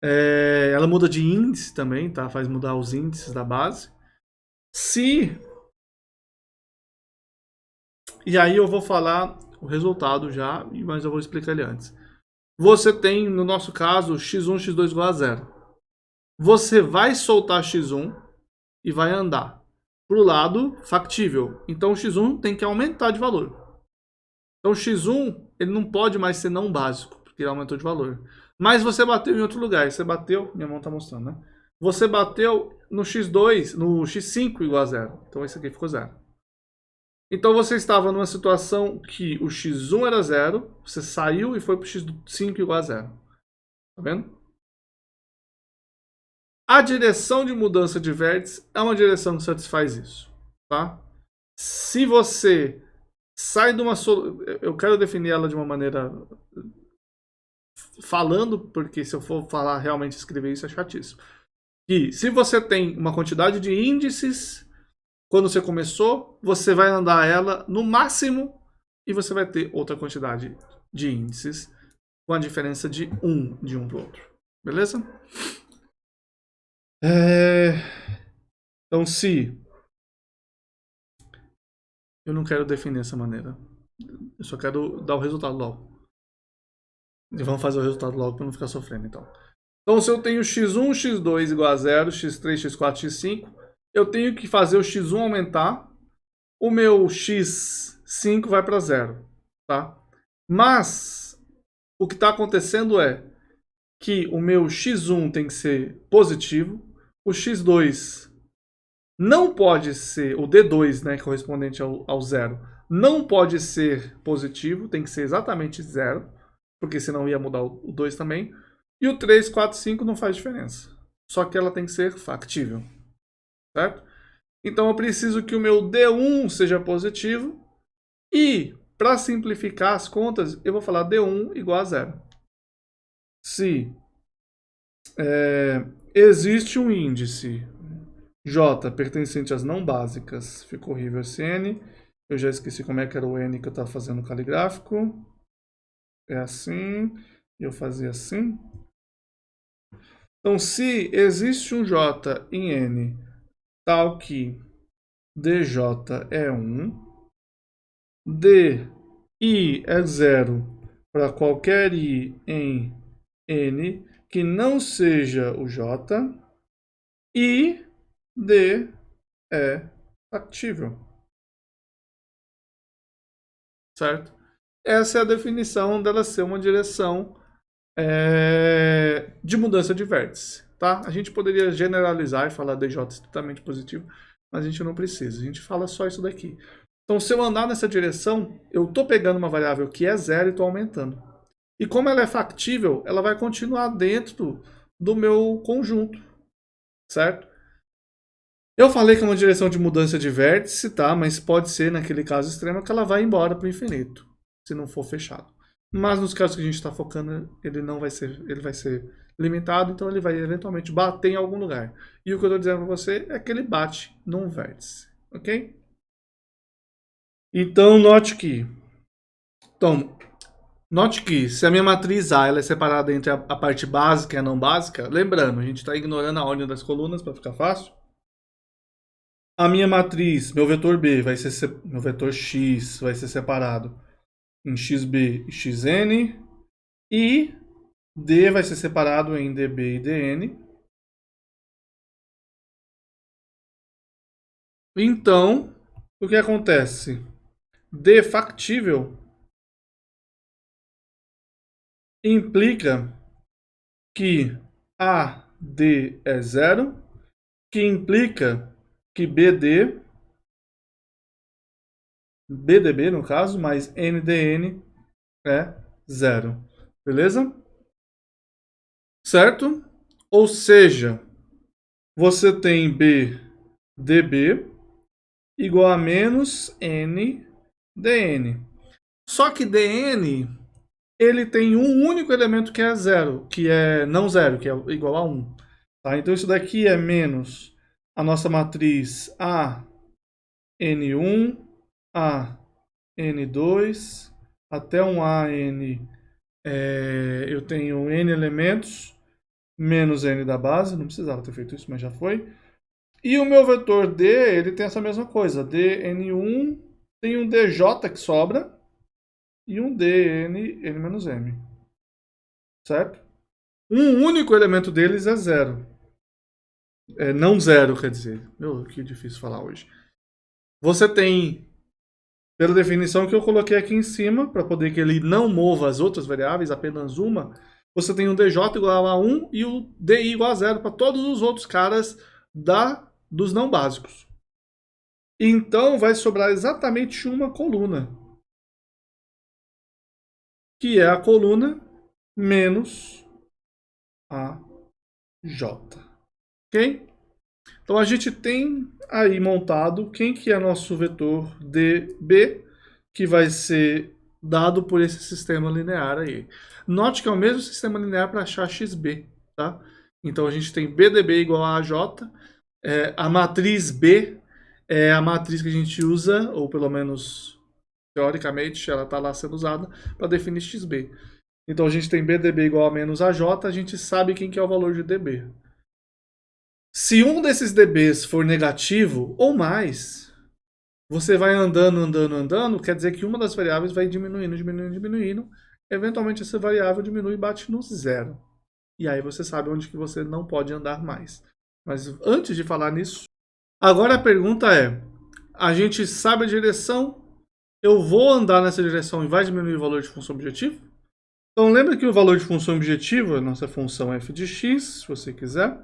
Ela muda de índice também, tá? Faz mudar os índices da base. E aí eu vou falar o resultado já, mas eu vou explicar ele antes. Você tem, no nosso caso, x1, x2 igual a zero. Você vai soltar x1 e vai andar para o lado factível. Então o x1 tem que aumentar de valor. Então o x1 ele não pode mais ser não básico, porque ele aumentou de valor. Mas você bateu em outro lugar. Você bateu, minha mão está mostrando, né? Você bateu no x2, no x5 igual a zero. Então esse aqui ficou zero. Então você estava numa situação que o x1 era zero, você saiu e foi para o x5 igual a zero. Tá vendo? A direção de mudança de vértice é uma direção que satisfaz isso. Tá? Se você sai de uma solução... Eu quero definir ela de uma maneira falando, porque se eu for falar realmente escrever isso é chatíssimo. E se você tem uma quantidade de índices... Quando você começou, você vai andar ela no máximo e você vai ter outra quantidade de índices com a diferença de 1 de um para o outro. Beleza? Então, se eu não quero definir dessa maneira, eu só quero dar o resultado logo. E vamos fazer o resultado logo para não ficar sofrendo, então. Então, se eu tenho x1, x2 igual a 0, x3, x4, x5, eu tenho que fazer o x1 aumentar, o meu x5 vai para 0, tá? Mas, o que está acontecendo é que o meu x1 tem que ser positivo, o x2 não pode ser, o D2, né, correspondente ao 0, não pode ser positivo, tem que ser exatamente 0, porque senão ia mudar o 2 também. E o 3, 4, 5 não faz diferença. Só que ela tem que ser factível, certo? Então eu preciso que o meu D1 seja positivo e, para simplificar as contas, eu vou falar D1 igual a 0. Se existe um índice J pertencente às não básicas, ficou horrível esse N, eu já esqueci como é que era o N que eu estava fazendo o caligráfico, é assim, eu fazia assim. Então, se existe um J em N tal que DJ é 1, DI é 0 para qualquer I em N que não seja o J, e D é factível. Certo? Essa é a definição dela ser uma direção de mudança de vértice. Tá? A gente poderia generalizar e falar DJ estritamente positivo, mas a gente não precisa. A gente fala só isso daqui. Então, se eu andar nessa direção, eu estou pegando uma variável que é 0 e estou aumentando. E como ela é factível, ela vai continuar dentro do meu conjunto. Certo? Eu falei que é uma direção de mudança de vértice, tá? Mas pode ser, naquele caso extremo, que ela vai embora para o infinito, se não for fechado. Mas nos casos que a gente está focando, ele vai ser limitado, então ele vai eventualmente bater em algum lugar. E o que eu estou dizendo para você é que ele bate num vértice, ok? Então, note que se a minha matriz A ela é separada entre a parte básica e a não básica, lembrando, a gente está ignorando a ordem das colunas para ficar fácil. A minha matriz, meu vetor B, meu vetor X vai ser separado em XB e XN, e D vai ser separado em DB e DN. Então, o que acontece? D factível implica que AD é 0, que implica que BDB no caso, mais NDN é 0. Beleza? Certo? Ou seja, você tem BDB igual a menos NDN. Só que DN, ele tem um único elemento que é 0, que é não 0, que é igual a 1. Tá? Então isso daqui é menos a nossa matriz AN1, AN2, até um AN, eu tenho N elementos, menos N da base, não precisava ter feito isso, mas já foi. E o meu vetor D, ele tem essa mesma coisa, dN1 tem um DJ que sobra, e um dN, N-M. Certo? Um único elemento deles é 0. Não 0, quer dizer. Meu, que difícil falar hoje. Você tem, pela definição que eu coloquei aqui em cima, para poder que ele não mova as outras variáveis, apenas uma, você tem um DJ igual a 1 e o DI igual a 0 para todos os outros caras dos não básicos. Então vai sobrar exatamente uma coluna, que é a coluna menos a J. Ok? Então a gente tem aí montado quem que é nosso vetor DB, que vai ser dado por esse sistema linear aí. Note que é o mesmo sistema linear para achar XB, tá? Então a gente tem BDB igual a AJ, a matriz B é a matriz que a gente usa, ou pelo menos teoricamente ela está lá sendo usada para definir XB. Então a gente tem BDB igual a menos AJ, a gente sabe quem que é o valor de DB. Se um desses DBs for negativo ou mais, você vai andando, quer dizer que uma das variáveis vai diminuindo. Eventualmente essa variável diminui e bate no 0. E aí você sabe onde que você não pode andar mais. Mas antes de falar nisso, agora a pergunta é, a gente sabe a direção, eu vou andar nessa direção e vai diminuir o valor de função objetivo? Então lembra que o valor de função objetiva, nossa função f de x, se você quiser,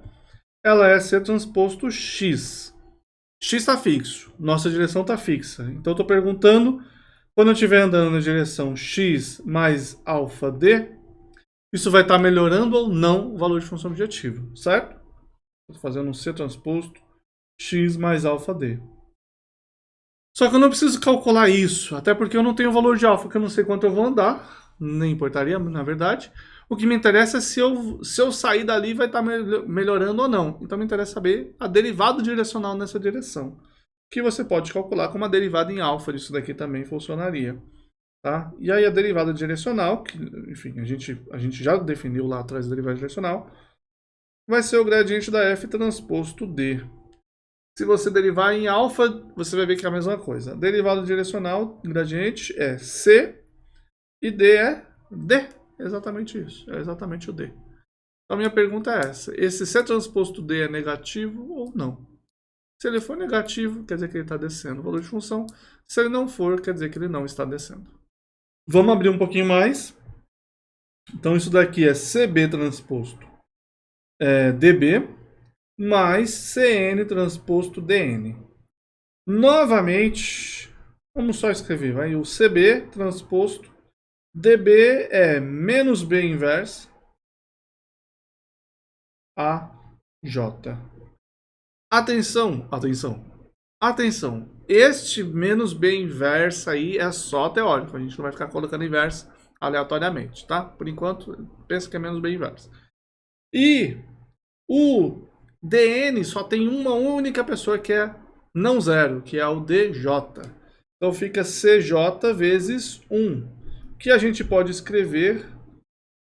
ela é C transposto x. X está fixo, nossa direção está fixa. Então eu estou perguntando, quando eu estiver andando na direção x mais alfa d, isso vai estar melhorando ou não o valor de função objetiva, certo? Estou fazendo um C transposto x mais alfa d. Só que eu não preciso calcular isso, até porque eu não tenho o valor de alfa, que eu não sei quanto eu vou andar, nem importaria, na verdade. O que me interessa é se eu sair dali vai estar melhorando ou não. Então me interessa saber a derivada direcional nessa direção, que você pode calcular como a derivada em alfa disso daqui também funcionaria. Tá? E aí a derivada direcional, que enfim, a gente já definiu lá atrás a derivada direcional, vai ser o gradiente da f transposto d. Se você derivar em alfa, você vai ver que é a mesma coisa. Derivada direcional, gradiente é c e d é d. Exatamente isso, é exatamente o d. Então a minha pergunta é essa, esse c transposto d é negativo ou não? Se ele for negativo, quer dizer que ele está descendo o valor de função. Se ele não for, quer dizer que ele não está descendo. Vamos abrir um pouquinho mais. Então isso daqui é CB transposto DB mais CN transposto DN. Novamente, vamos só escrever, vai, o CB transposto DB é menos B inversa AJ. Atenção, atenção, atenção. Este menos B inversa aí é só teórico. A gente não vai ficar colocando inversa aleatoriamente, tá? Por enquanto, pensa que é menos B inversa. E o DN só tem uma única pessoa que é não zero, que é o DJ. Então fica CJ vezes 1, que a gente pode escrever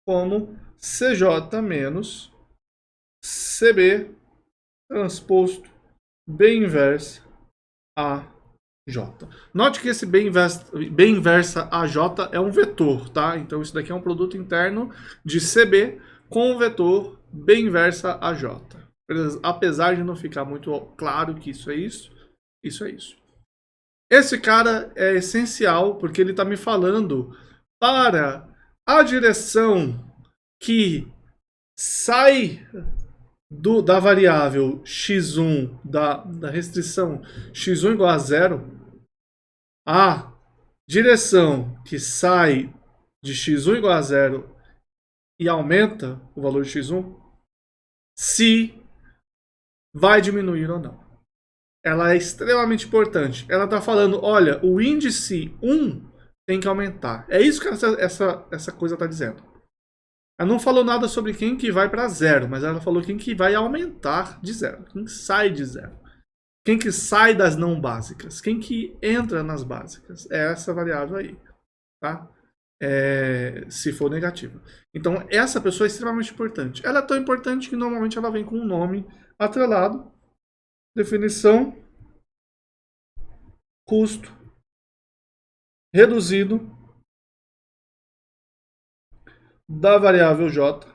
como CJ menos CB transposto B inversa AJ. Note que esse B inversa AJ é um vetor, tá? Então isso daqui é um produto interno de CB com o vetor B inversa AJ. Apesar de não ficar muito claro que isso é isso, isso é isso. Esse cara é essencial porque ele está me falando para a direção que sai da variável x1, da restrição x1 igual a zero, a direção que sai de x1 igual a zero e aumenta o valor de x1, se vai diminuir ou não. Ela é extremamente importante. Ela está falando, olha, o índice 1 tem que aumentar. É isso que essa coisa está dizendo. Ela não falou nada sobre quem que vai para zero, mas ela falou quem que vai aumentar de zero, quem sai de zero. Quem que sai das não básicas, quem que entra nas básicas. É essa variável aí, tá? Se for negativa. Então, essa pessoa é extremamente importante. Ela é tão importante que normalmente ela vem com um nome atrelado. Definição, custo reduzido da variável J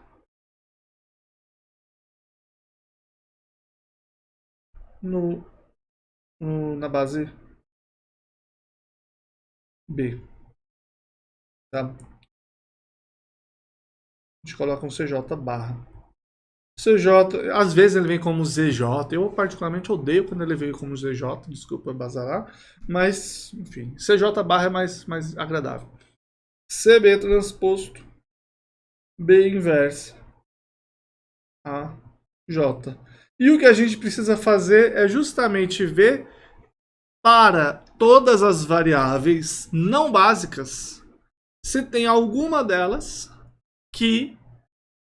na base B. Tá? A gente coloca um CJ barra. CJ, às vezes ele vem como ZJ, eu particularmente odeio quando ele veio como ZJ, desculpa bazarar, mas enfim, CJ barra é mais agradável. CB transposto B inversa AJ. E o que a gente precisa fazer é justamente ver para todas as variáveis não básicas se tem alguma delas que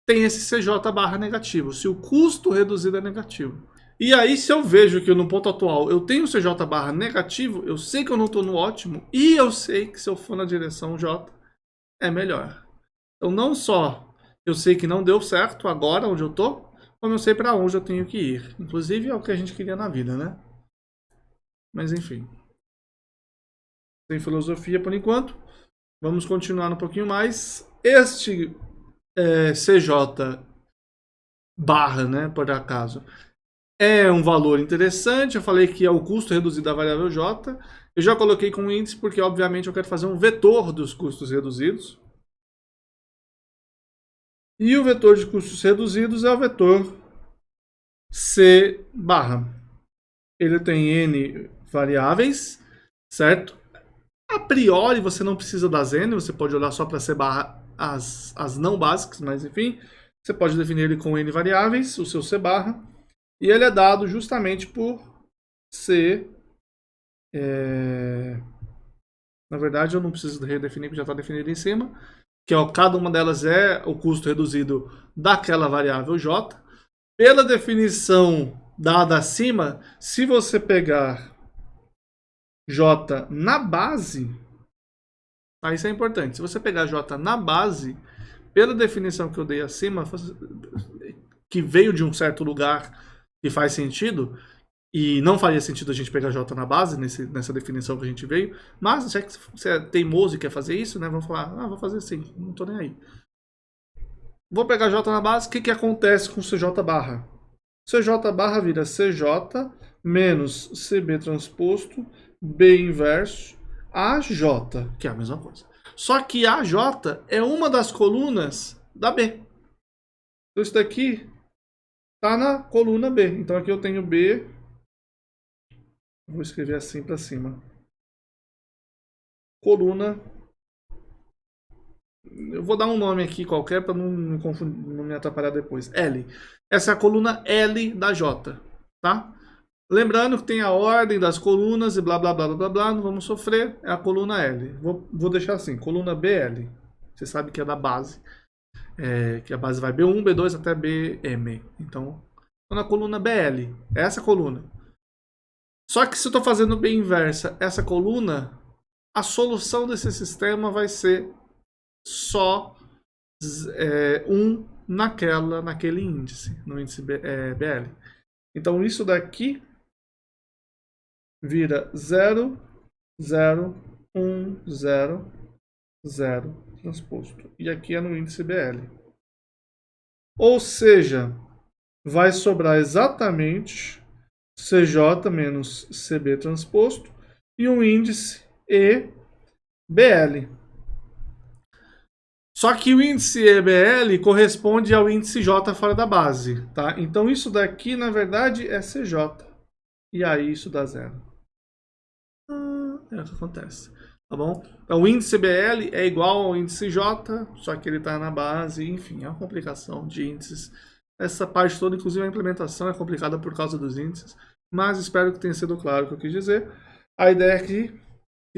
tem esse CJ barra negativo, se o custo reduzido é negativo. E aí, se eu vejo que no ponto atual eu tenho CJ barra negativo, eu sei que eu não estou no ótimo e eu sei que se eu for na direção J é melhor. Então não só eu sei que não deu certo agora onde eu estou, como eu sei para onde eu tenho que ir. Inclusive é o que a gente queria na vida, né? Mas enfim. Sem filosofia por enquanto. Vamos continuar um pouquinho mais. Este CJ barra, né, por acaso. É um valor interessante, eu falei que é o custo reduzido da variável J. Eu já coloquei com índice porque, obviamente, eu quero fazer um vetor dos custos reduzidos. E o vetor de custos reduzidos é o vetor C barra. Ele tem N variáveis, certo? A priori, você não precisa das N, você pode olhar só para C barra as não básicas, mas enfim, você pode definir ele com N variáveis, o seu C barra, e ele é dado justamente por C. Na verdade, eu não preciso redefinir, porque já está definido em cima, que cada uma delas é o custo reduzido daquela variável J. Pela definição dada acima, se você pegar J na base, isso é importante, se você pegar J na base, pela definição que eu dei acima, que veio de um certo lugar que faz sentido, e não faria sentido a gente pegar J na base, nessa definição que a gente veio, mas já que você é teimoso e quer fazer isso, né, vamos falar, vou fazer assim, não tô nem aí. Vou pegar J na base, o que acontece com CJ barra? CJ barra vira CJ menos CB transposto, B inverso, AJ, que é a mesma coisa. Só que AJ é uma das colunas da B. Então isso daqui está na coluna B. Então aqui eu tenho B, vou escrever assim para cima. Coluna, eu vou dar um nome aqui qualquer para não me confundir, não me atrapalhar depois. L. Essa é a coluna L da J, tá? Lembrando que tem a ordem das colunas e blá blá blá blá blá, não vamos sofrer, é a coluna L. Vou deixar assim, coluna BL. Você sabe que é da base. Que a base vai B1, B2 até BM. Então, na coluna BL. É essa coluna. Só que se eu estou fazendo B inversa essa coluna, a solução desse sistema vai ser só 1 naquele índice, no índice BL. Então, isso daqui vira 0, 0, 1, 0, 0 transposto. E aqui é no índice BL. Ou seja, vai sobrar exatamente CJ menos CB transposto e um índice EBL. Só que o índice EBL corresponde ao índice J fora da base, tá? Então isso daqui, na verdade, é CJ. E aí isso dá 0. É o que acontece, tá bom? Então o índice BL é igual ao índice J, só que ele está na base, enfim, é uma complicação de índices. Essa parte toda, inclusive a implementação é complicada por causa dos índices, mas espero que tenha sido claro o que eu quis dizer. A ideia é que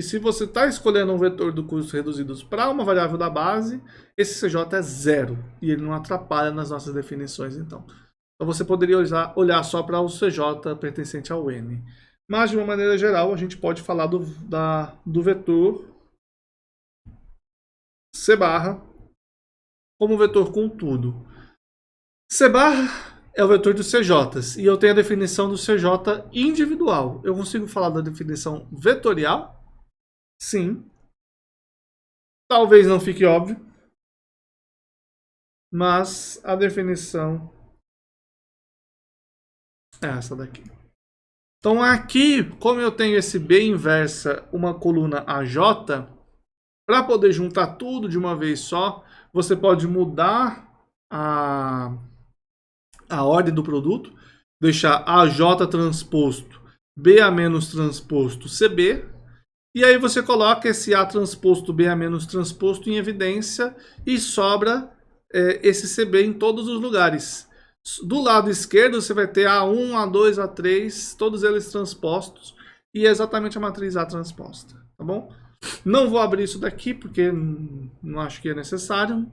se você está escolhendo um vetor do custo reduzidos para uma variável da base, esse CJ é 0 e ele não atrapalha nas nossas definições, então. Então você poderia olhar só para o CJ pertencente ao N. Mas, de uma maneira geral, a gente pode falar do vetor C barra como vetor com tudo. C barra é o vetor dos CJs, e eu tenho a definição do CJ individual. Eu consigo falar da definição vetorial? Sim. Talvez não fique óbvio, mas a definição é essa daqui. Então aqui, como eu tenho esse B inversa, uma coluna AJ, para poder juntar tudo de uma vez só, você pode mudar a ordem do produto, deixar AJ transposto, BA menos transposto, CB, e aí você coloca esse A transposto, BA menos transposto em evidência e sobra esse CB em todos os lugares. Do lado esquerdo você vai ter A1, A2, A3, todos eles transpostos, e é exatamente a matriz A transposta, tá bom? Não vou abrir isso daqui porque não acho que é necessário.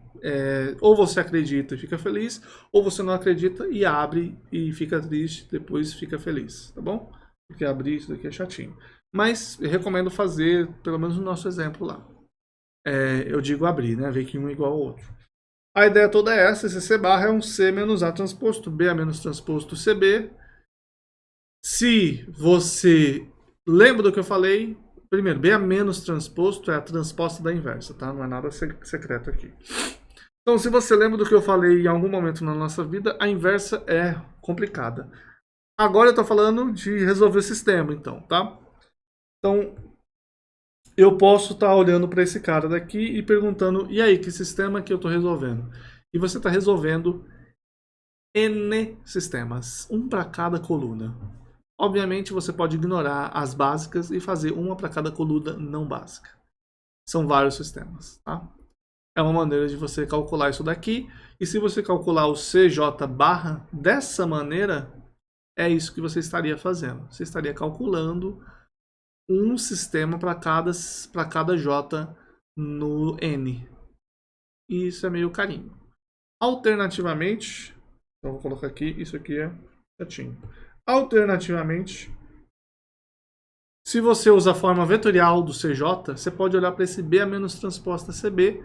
Ou você acredita e fica feliz, ou você não acredita e abre e fica triste, depois fica feliz, tá bom? Porque abrir isso daqui é chatinho. Mas eu recomendo fazer, pelo menos no nosso exemplo lá. Eu digo abrir, né? Ver que um é igual ao outro. A ideia toda é essa, esse C barra é um C menos A transposto, B a menos transposto CB. Se você lembra do que eu falei, primeiro, B a menos transposto é a transposta da inversa, tá? Não é nada secreto aqui. Então, se você lembra do que eu falei em algum momento na nossa vida, a inversa é complicada. Agora eu estou falando de resolver o sistema, então, tá? Então, eu posso estar olhando para esse cara daqui e perguntando, e aí, que sistema que eu estou resolvendo? E você está resolvendo N sistemas, um para cada coluna. Obviamente, você pode ignorar as básicas e fazer uma para cada coluna não básica. São vários sistemas, tá? É uma maneira de você calcular isso daqui. E se você calcular o CJ barra dessa maneira, é isso que você estaria fazendo. Você estaria calculando um sistema para cada J no N. E isso é meio carinho. Alternativamente, então vou colocar aqui, isso aqui é certinho. Alternativamente, se você usa a forma vetorial do CJ, você pode olhar para esse B a menos transposta CB.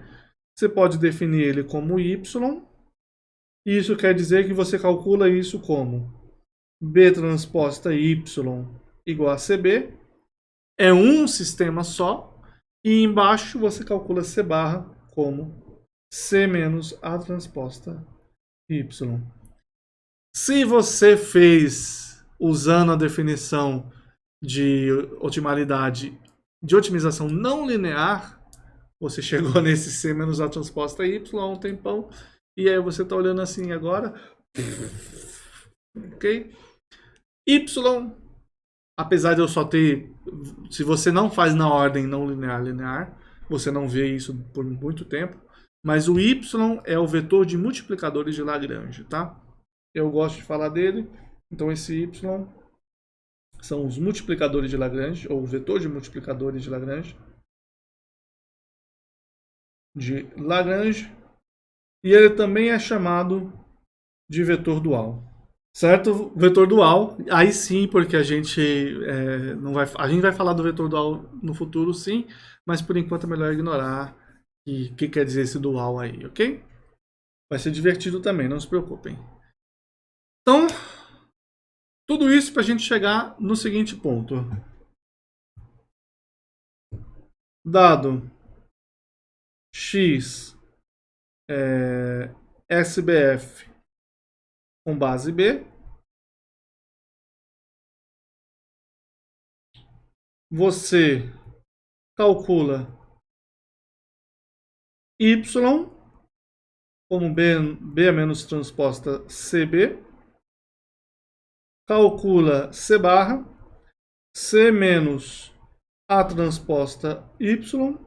Você pode definir ele como Y. E isso quer dizer que você calcula isso como B transposta Y igual a CB. É um sistema só. E embaixo você calcula C barra como C menos A transposta Y. Se você fez usando a definição de otimalidade de otimização não linear, você chegou nesse C menos A transposta Y há um tempão, e aí você está olhando assim agora, ok? Y, apesar de eu só ter, se você não faz na ordem não linear, você não vê isso por muito tempo, mas o Y é o vetor de multiplicadores de Lagrange, tá? Eu gosto de falar dele, então esse Y são os multiplicadores de Lagrange, ou o vetor de multiplicadores de Lagrange. E ele também é chamado de vetor dual. Certo? Vetor dual, aí sim, porque a gente vai falar do vetor dual no futuro, sim, mas por enquanto é melhor ignorar o que quer dizer esse dual aí, ok? Vai ser divertido também, não se preocupem. Então, tudo isso para a gente chegar no seguinte ponto. Dado X SBF com base B, você calcula Y como B a menos transposta CB, calcula C barra, C menos A transposta Y.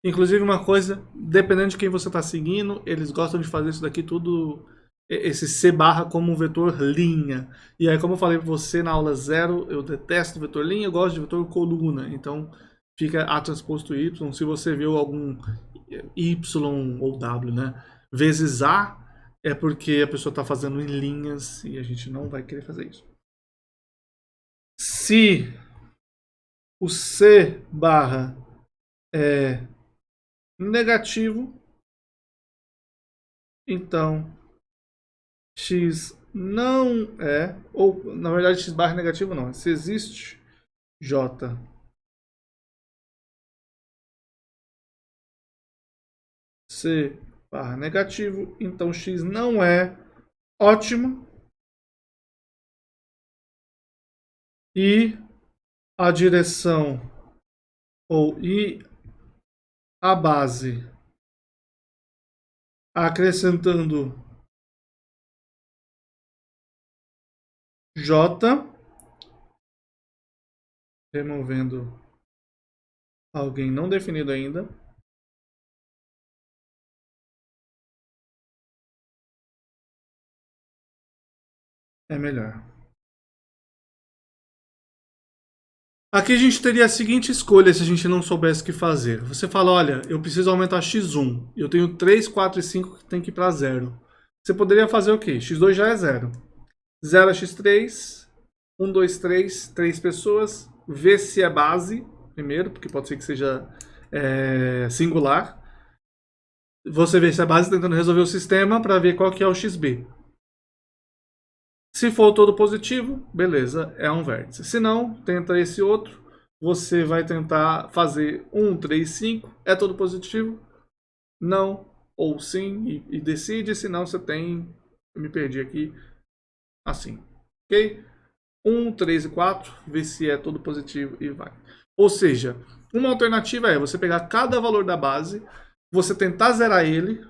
Inclusive uma coisa, dependendo de quem você está seguindo, eles gostam de fazer isso daqui tudo, esse C barra como um vetor linha. E aí, como eu falei para você na aula 0, eu detesto vetor linha, eu gosto de vetor coluna. Então fica A transposto Y. Se você viu algum Y ou W, né, vezes A, é porque a pessoa está fazendo em linhas e a gente não vai querer fazer isso. Se o C barra é negativo, então X não é, ou na verdade X barra negativo não, se existe J C barra negativo, então X não é ótimo e a direção ou a base acrescentando J, removendo alguém não definido ainda, é melhor. Aqui a gente teria a seguinte escolha se a gente não soubesse o que fazer. Você fala, olha, eu preciso aumentar x1. Eu tenho 3, 4 e 5 que tem que ir para 0. Você poderia fazer o quê? x2 já é 0. 0 é x3. 1, 2, 3. 3 pessoas. Vê se é base, primeiro, porque pode ser que seja singular. Você vê se é base tentando resolver o sistema para ver qual que é o xb. Se for todo positivo, beleza, é um vértice. Se não, tenta esse outro. Você vai tentar fazer 1, 3, 5. É todo positivo? Não. ou sim e decide, senão você tem, eu me perdi aqui, assim, ok? 1, 3 e 4, vê se é todo positivo e vai. Ou seja, uma alternativa é você pegar cada valor da base, você tentar zerar ele,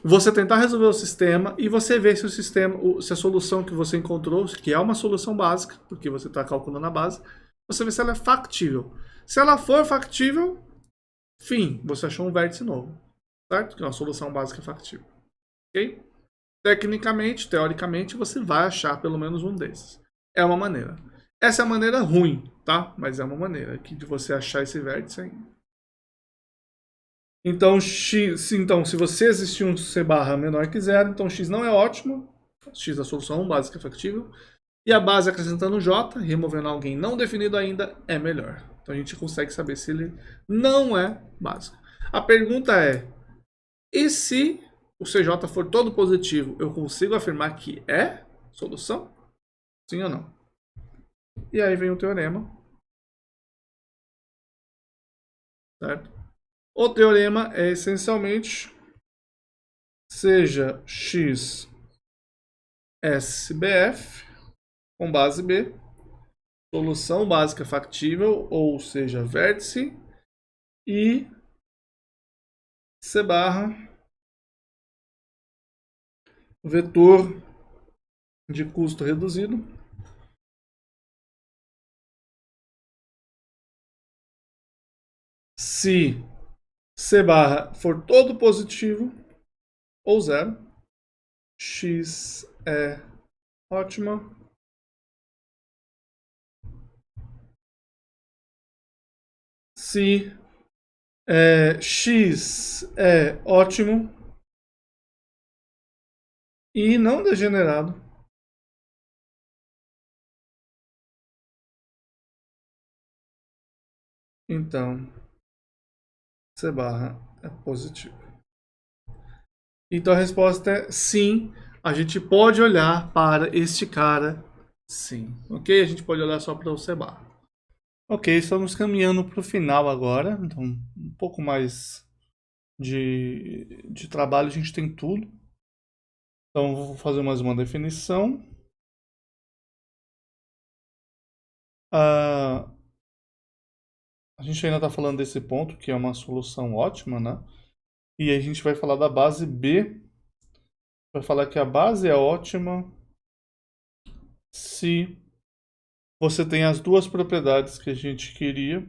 você tentar resolver o sistema e você ver se o sistema, se a solução que você encontrou, que é uma solução básica, porque você está calculando a base, você vê se ela é factível. Se ela for factível, fim, você achou um vértice novo, certo? Que é uma solução básica factível, ok? Tecnicamente, teoricamente, você vai achar pelo menos um desses. É uma maneira. Essa é a maneira ruim, tá? Mas é uma maneira aqui de você achar esse vértice ainda. Então, se você existir um C barra menor que zero, então x não é ótimo. X é a solução básica factível. E a base acrescentando J, removendo alguém não definido ainda, é melhor. Então a gente consegue saber se ele não é básico. A pergunta é, e se o CJ for todo positivo, eu consigo afirmar que é solução? Sim ou não? E aí vem o teorema. Certo? O teorema é essencialmente seja x SBF com base B, solução básica factível, ou seja, vértice, e C barra vetor de custo reduzido se C barra for todo positivo ou zero, x é ótima, se x é ótimo e não degenerado, então C barra é positivo. Então a resposta é sim, a gente pode olhar para este cara, sim. Ok? A gente pode olhar só para o C barra. Ok, estamos caminhando para o final agora, então um pouco mais de trabalho, a gente tem tudo. Então vou fazer mais uma definição. A gente ainda está falando desse ponto, que é uma solução ótima, né? E a gente vai falar da base B. Vai falar que a base é ótima se você tem as duas propriedades que a gente queria,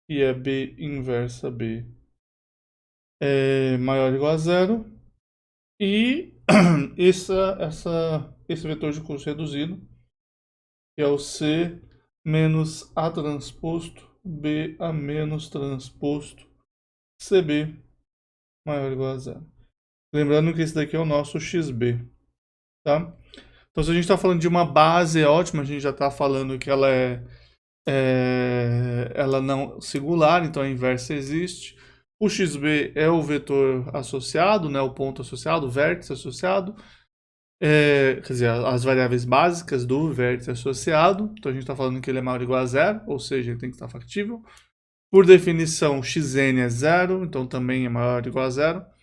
que é B inversa B é maior ou igual a zero. E esse vetor de curso reduzido, que é o C menos A transposto B a menos transposto CB maior ou igual a zero. Lembrando que esse daqui é o nosso XB, tá? Então, se a gente está falando de uma base ótima, a gente já está falando que ela ela não singular, então a inversa existe. O XB é o vetor associado, né, o ponto associado, o vértice associado. Quer dizer, as variáveis básicas do vértice associado. Então a gente está falando que ele é maior ou igual a zero, ou seja, ele tem que estar factível. Por definição, xn é zero, então também é maior ou igual a zero.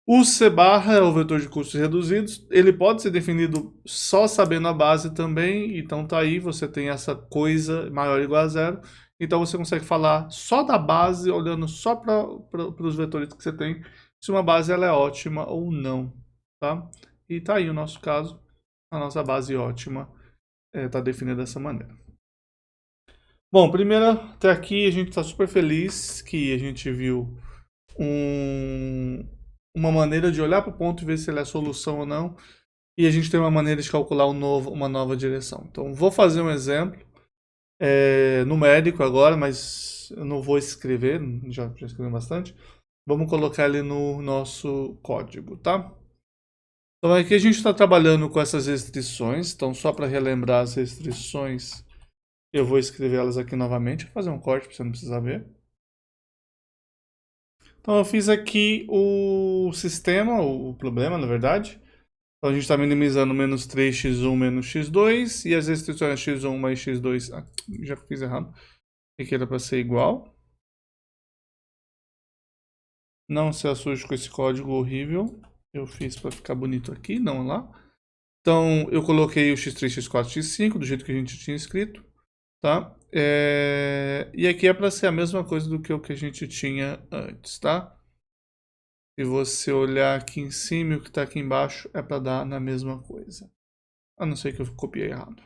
O C barra é o vetor de custos reduzidos. Ele pode ser definido só sabendo a base também. Então tá aí, você tem essa coisa maior ou igual a zero. Então você consegue falar só da base, olhando só para os vetores que você tem, se uma base ela é ótima ou não, tá? E tá aí o nosso caso, a nossa base ótima está definida dessa maneira. Bom, primeiro, até aqui a gente está super feliz que a gente viu uma maneira de olhar para o ponto e ver se ele é solução ou não. E a gente tem uma maneira de calcular uma nova direção. Então, vou fazer um exemplo numérico agora, mas eu não vou escrever, já escrevi bastante. Vamos colocar ele no nosso código, tá? Então, aqui a gente está trabalhando com essas restrições. Então, só para relembrar as restrições, eu vou escrever elas aqui novamente. Vou fazer um corte para você não precisar ver. Então eu fiz aqui o sistema, o problema, na verdade. Então a gente está minimizando menos 3x1 menos x2 e as restrições x1 mais x2, já fiz errado, aqui era para ser igual. Não se assuste com esse código horrível. Eu fiz para ficar bonito aqui, não lá. Então, eu coloquei o x3, x4, x5, do jeito que a gente tinha escrito. Tá? E aqui é para ser a mesma coisa do que o que a gente tinha antes, tá? Se você olhar aqui em cima e o que está aqui embaixo, é para dar na mesma coisa. A não ser que eu copiei errado.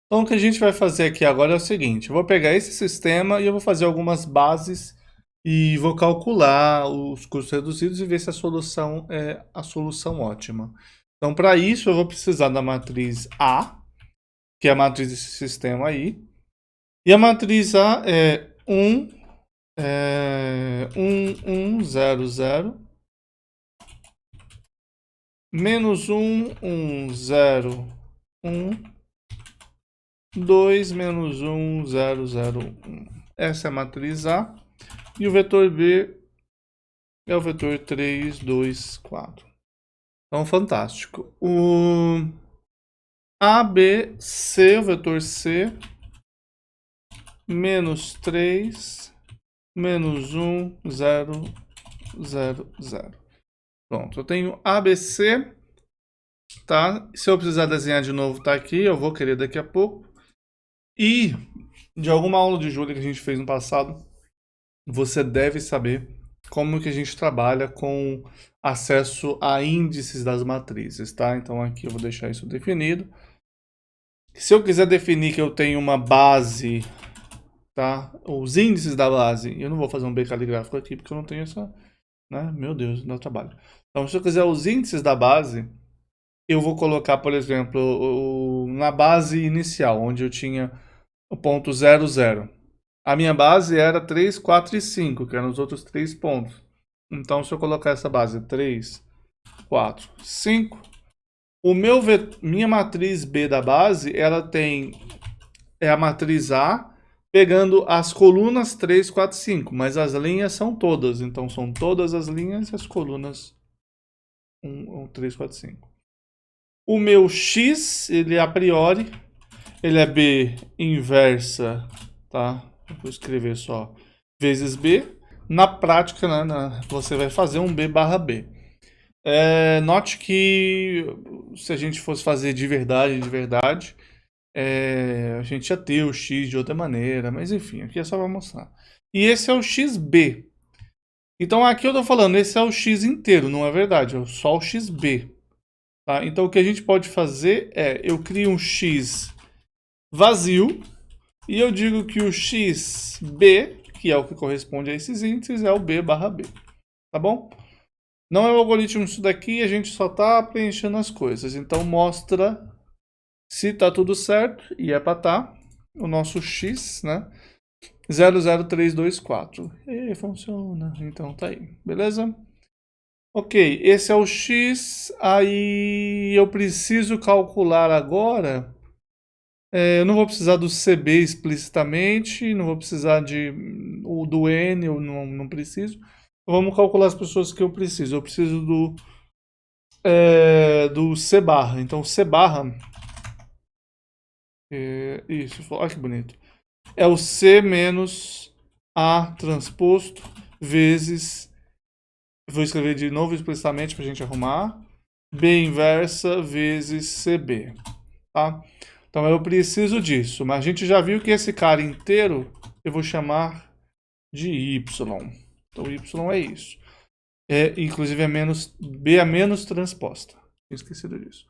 Então, o que a gente vai fazer aqui agora é o seguinte. Eu vou pegar esse sistema e eu vou fazer algumas bases e vou calcular os custos reduzidos e ver se a solução é a solução ótima. Então, para isso, eu vou precisar da matriz A, que é a matriz desse sistema aí. E a matriz A é 1, 1, 0, 0, menos 1, 1, 0, 1, 2, menos 1, 0, 0, 1. Essa é a matriz A. E o vetor B é o vetor 3, 2, 4. Então, fantástico. O A, B, C, o vetor C, menos 3, menos 1, 0, 0, 0. Pronto, eu tenho ABC, tá? Se eu precisar desenhar de novo, tá aqui, eu vou querer daqui a pouco. E de alguma aula de Julia que a gente fez no passado, você deve saber como que a gente trabalha com acesso a índices das matrizes, tá? Então aqui eu vou deixar isso definido. Se eu quiser definir que eu tenho uma base, tá? Os índices da base, eu não vou fazer um B caligráfico aqui porque eu não tenho essa, né? Meu Deus, dá trabalho. Então se eu quiser os índices da base, eu vou colocar, por exemplo, na base inicial, onde eu tinha o ponto 0, 0. A minha base era 3, 4 e 5, que eram os outros 3 pontos. Então, se eu colocar essa base 3, 4, 5, minha matriz B da base, ela é a matriz A, pegando as colunas 3, 4, 5, mas as linhas são todas. Então, são todas as linhas e as colunas 1, 3, 4, 5. O meu X, ele a priori, ele é B inversa, tá? Vou escrever só vezes B. Na prática, né, você vai fazer um B barra B. Note que se a gente fosse fazer de verdade, a gente ia ter o X de outra maneira, mas enfim, aqui é só para mostrar. E esse é o XB. Então aqui eu tô falando, esse é o X inteiro, não é verdade, é só o XB. Tá? Então o que a gente pode fazer é, eu crio um X vazio, e eu digo que o XB, que é o que corresponde a esses índices, é o B barra B. Tá bom? Não é o algoritmo isso daqui, a gente só está preenchendo as coisas. Então mostra se está tudo certo, e é para estar, o nosso X, né? 00324. E funciona, então tá aí, beleza? Ok, esse é o X, aí eu preciso calcular agora... eu não vou precisar do CB explicitamente, não vou precisar do N, eu não preciso. Vamos calcular as pessoas que eu preciso. Eu preciso do C barra. Então, C barra... isso, olha que bonito. É o C menos A transposto vezes... Vou escrever de novo explicitamente para a gente arrumar. B inversa vezes CB. Tá? Então eu preciso disso, mas a gente já viu que esse cara inteiro eu vou chamar de Y. Então Y é isso. Inclusive B a menos transposta. Tinha esquecido disso.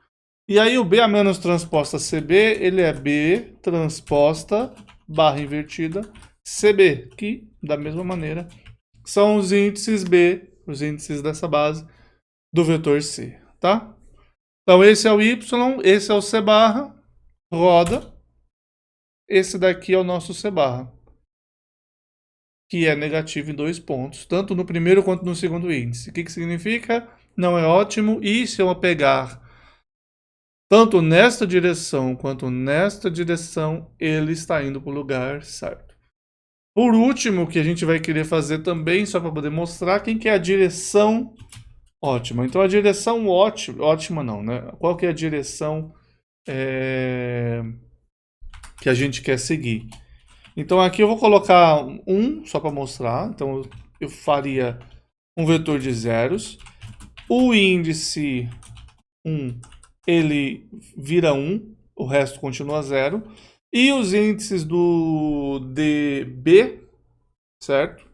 E aí o B a menos transposta CB, ele é B transposta barra invertida CB, que da mesma maneira são os índices B, os índices dessa base do vetor C, tá? Então esse é o Y, esse é o C barra. Roda, esse daqui é o nosso C barra, que é negativo em 2 pontos, tanto no primeiro quanto no segundo índice. O que significa? Não é ótimo, e se eu pegar tanto nesta direção quanto nesta direção, ele está indo para o lugar certo. Por último, o que a gente vai querer fazer também, só para poder mostrar quem que é a direção ótima. Então a direção ótima não, né? Qual que é a direção que a gente quer seguir? Então aqui eu vou colocar 1 só para mostrar. Então eu faria um vetor de zeros. O índice 1, ele vira 1, o resto continua 0. E os índices do DB, certo?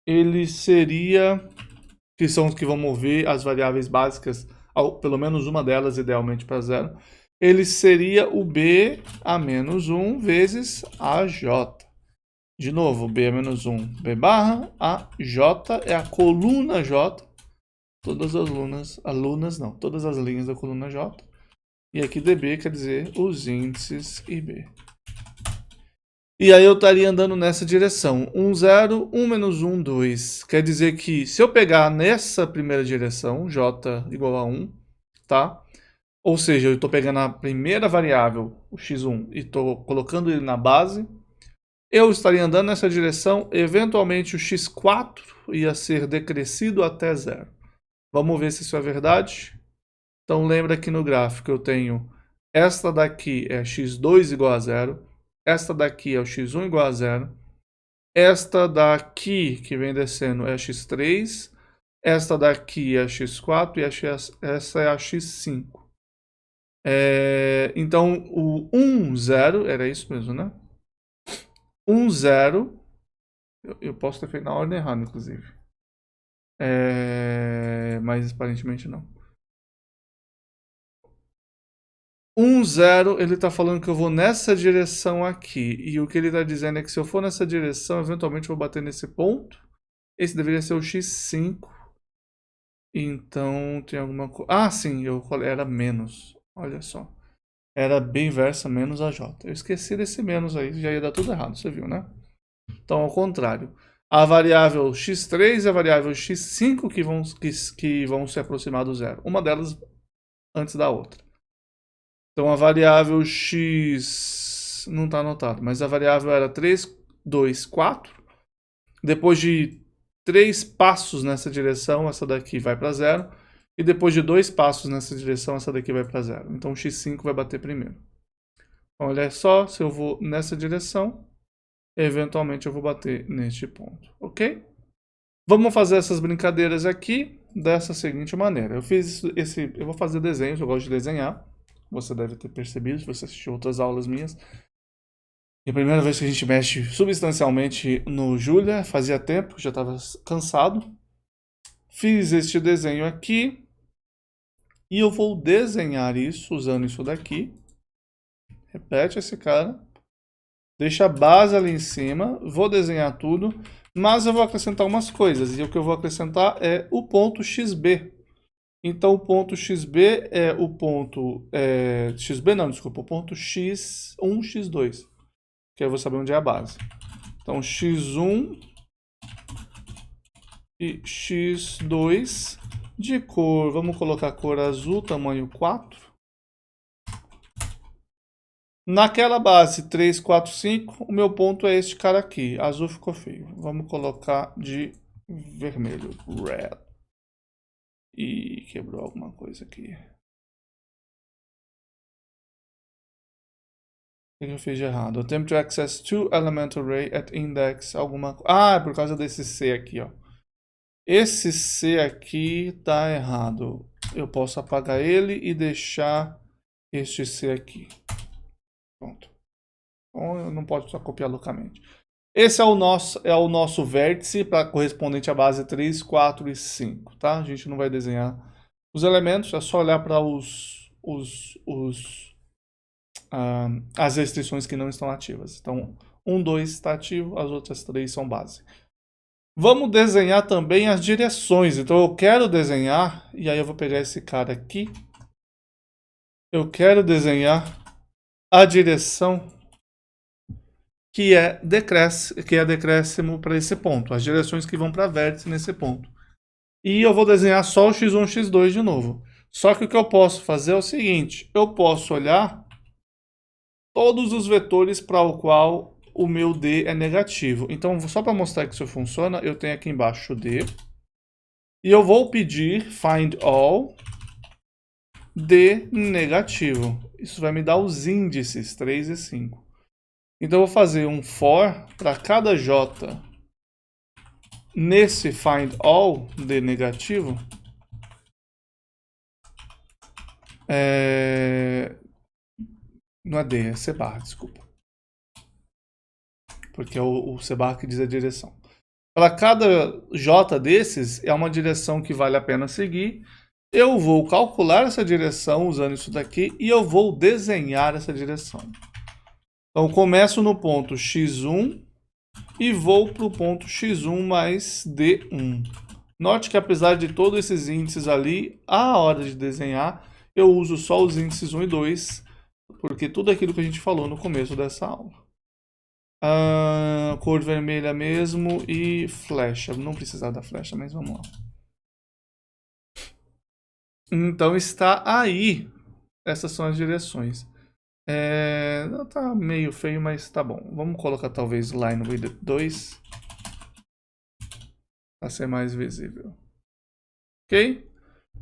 Ele seria, que são os que vão mover as variáveis básicas, pelo menos uma delas, idealmente para 0. Ele seria o B a menos 1 vezes AJ. De novo, B a menos 1, B barra, a J é a coluna J. Todas as linhas da coluna J. E aqui DB quer dizer os índices IB. E aí eu estaria andando nessa direção. 1, 0, 1 menos 1, 2. Quer dizer que se eu pegar nessa primeira direção, J igual a 1, tá? Ou seja, eu estou pegando a primeira variável, o x1, e estou colocando ele na base, eu estaria andando nessa direção, eventualmente o x4 ia ser decrescido até 0. Vamos ver se isso é verdade. Então lembra que no gráfico eu tenho esta daqui é x2 igual a 0, esta daqui é o x1 igual a 0, esta daqui que vem descendo é a x3, esta daqui é a x4 e essa é a x5. Então o 1, 0, era isso mesmo, né? 1, 0, eu posso ter feito na ordem errada, inclusive. Mas aparentemente não. 1, 0, ele está falando que eu vou nessa direção aqui. E o que ele está dizendo é que se eu for nessa direção, eventualmente eu vou bater nesse ponto. Esse deveria ser o x5. Então tem alguma coisa... Ah, sim, era menos. Olha só. Era B inversa menos AJ. Eu esqueci desse menos aí, já ia dar tudo errado, você viu, né? Então, ao contrário. A variável x3 e a variável x5 que vão se aproximar do zero. Uma delas antes da outra. Então, a variável x não está anotado, mas a variável era 3, 2, 4. Depois de 3 passos nessa direção, essa daqui vai para 0. E depois de 2 passos nessa direção, essa daqui vai para 0. Então, o x5 vai bater primeiro. Então, olha só, se eu vou nessa direção, eventualmente eu vou bater neste ponto, ok? Vamos fazer essas brincadeiras aqui dessa seguinte maneira. Eu vou fazer desenhos, eu gosto de desenhar. Você deve ter percebido se você assistiu outras aulas minhas. E a primeira vez que a gente mexe substancialmente no Julia, fazia tempo, já estava cansado. Fiz este desenho aqui. E eu vou desenhar isso usando isso daqui. Repete esse cara. Deixa a base ali em cima. Vou desenhar tudo. Mas eu vou acrescentar umas coisas. E o que eu vou acrescentar é o ponto XB. Então o ponto XB é o ponto... XB não, desculpa. O ponto X1, X2. Que eu vou saber onde é a base. Então X1 e X2 de cor, vamos colocar cor azul, tamanho 4. Naquela base 3, 4, 5, o meu ponto é este cara aqui. Azul ficou feio. Vamos colocar de vermelho, red. E quebrou alguma coisa aqui. O que eu fiz de errado? Attempt to access two element array at index alguma coisa. Ah, é por causa desse C aqui, ó. Esse C aqui tá errado. Eu posso apagar ele e deixar este C aqui. Pronto. Então eu não posso só copiar loucamente. Esse é o nosso vértice correspondente à base 3, 4 e 5, tá? A gente não vai desenhar os elementos, é só olhar para as restrições que não estão ativas. Então, 1, 2 está ativo, as outras 3 são base. Vamos desenhar também as direções. Então eu quero desenhar, e aí eu vou pegar esse cara aqui. Eu quero desenhar a direção que é decréscimo para esse ponto. As direções que vão para vértice nesse ponto. E eu vou desenhar só o x1 e x2 de novo. Só que o que eu posso fazer é o seguinte. Eu posso olhar todos os vetores para o qual o meu D é negativo. Então, só para mostrar que isso funciona, eu tenho aqui embaixo o D. E eu vou pedir find all D negativo. Isso vai me dar os índices 3 e 5. Então, eu vou fazer um for para cada J nesse find all de negativo, não é D, é C barra, desculpa. Porque é o C barra que diz a direção. Para cada J desses, é uma direção que vale a pena seguir. Eu vou calcular essa direção usando isso daqui e eu vou desenhar essa direção. Então, começo no ponto x1 e vou para o ponto x1 mais d1. Note que apesar de todos esses índices ali, a hora de desenhar, eu uso só os índices 1 e 2, porque tudo aquilo que a gente falou no começo dessa aula. Cor vermelha mesmo e flecha. Não precisa da flecha, mas vamos lá. Então está aí. Essas são as direções. Tá meio feio, mas tá bom. Vamos colocar talvez line width 2 para ser mais visível. Ok?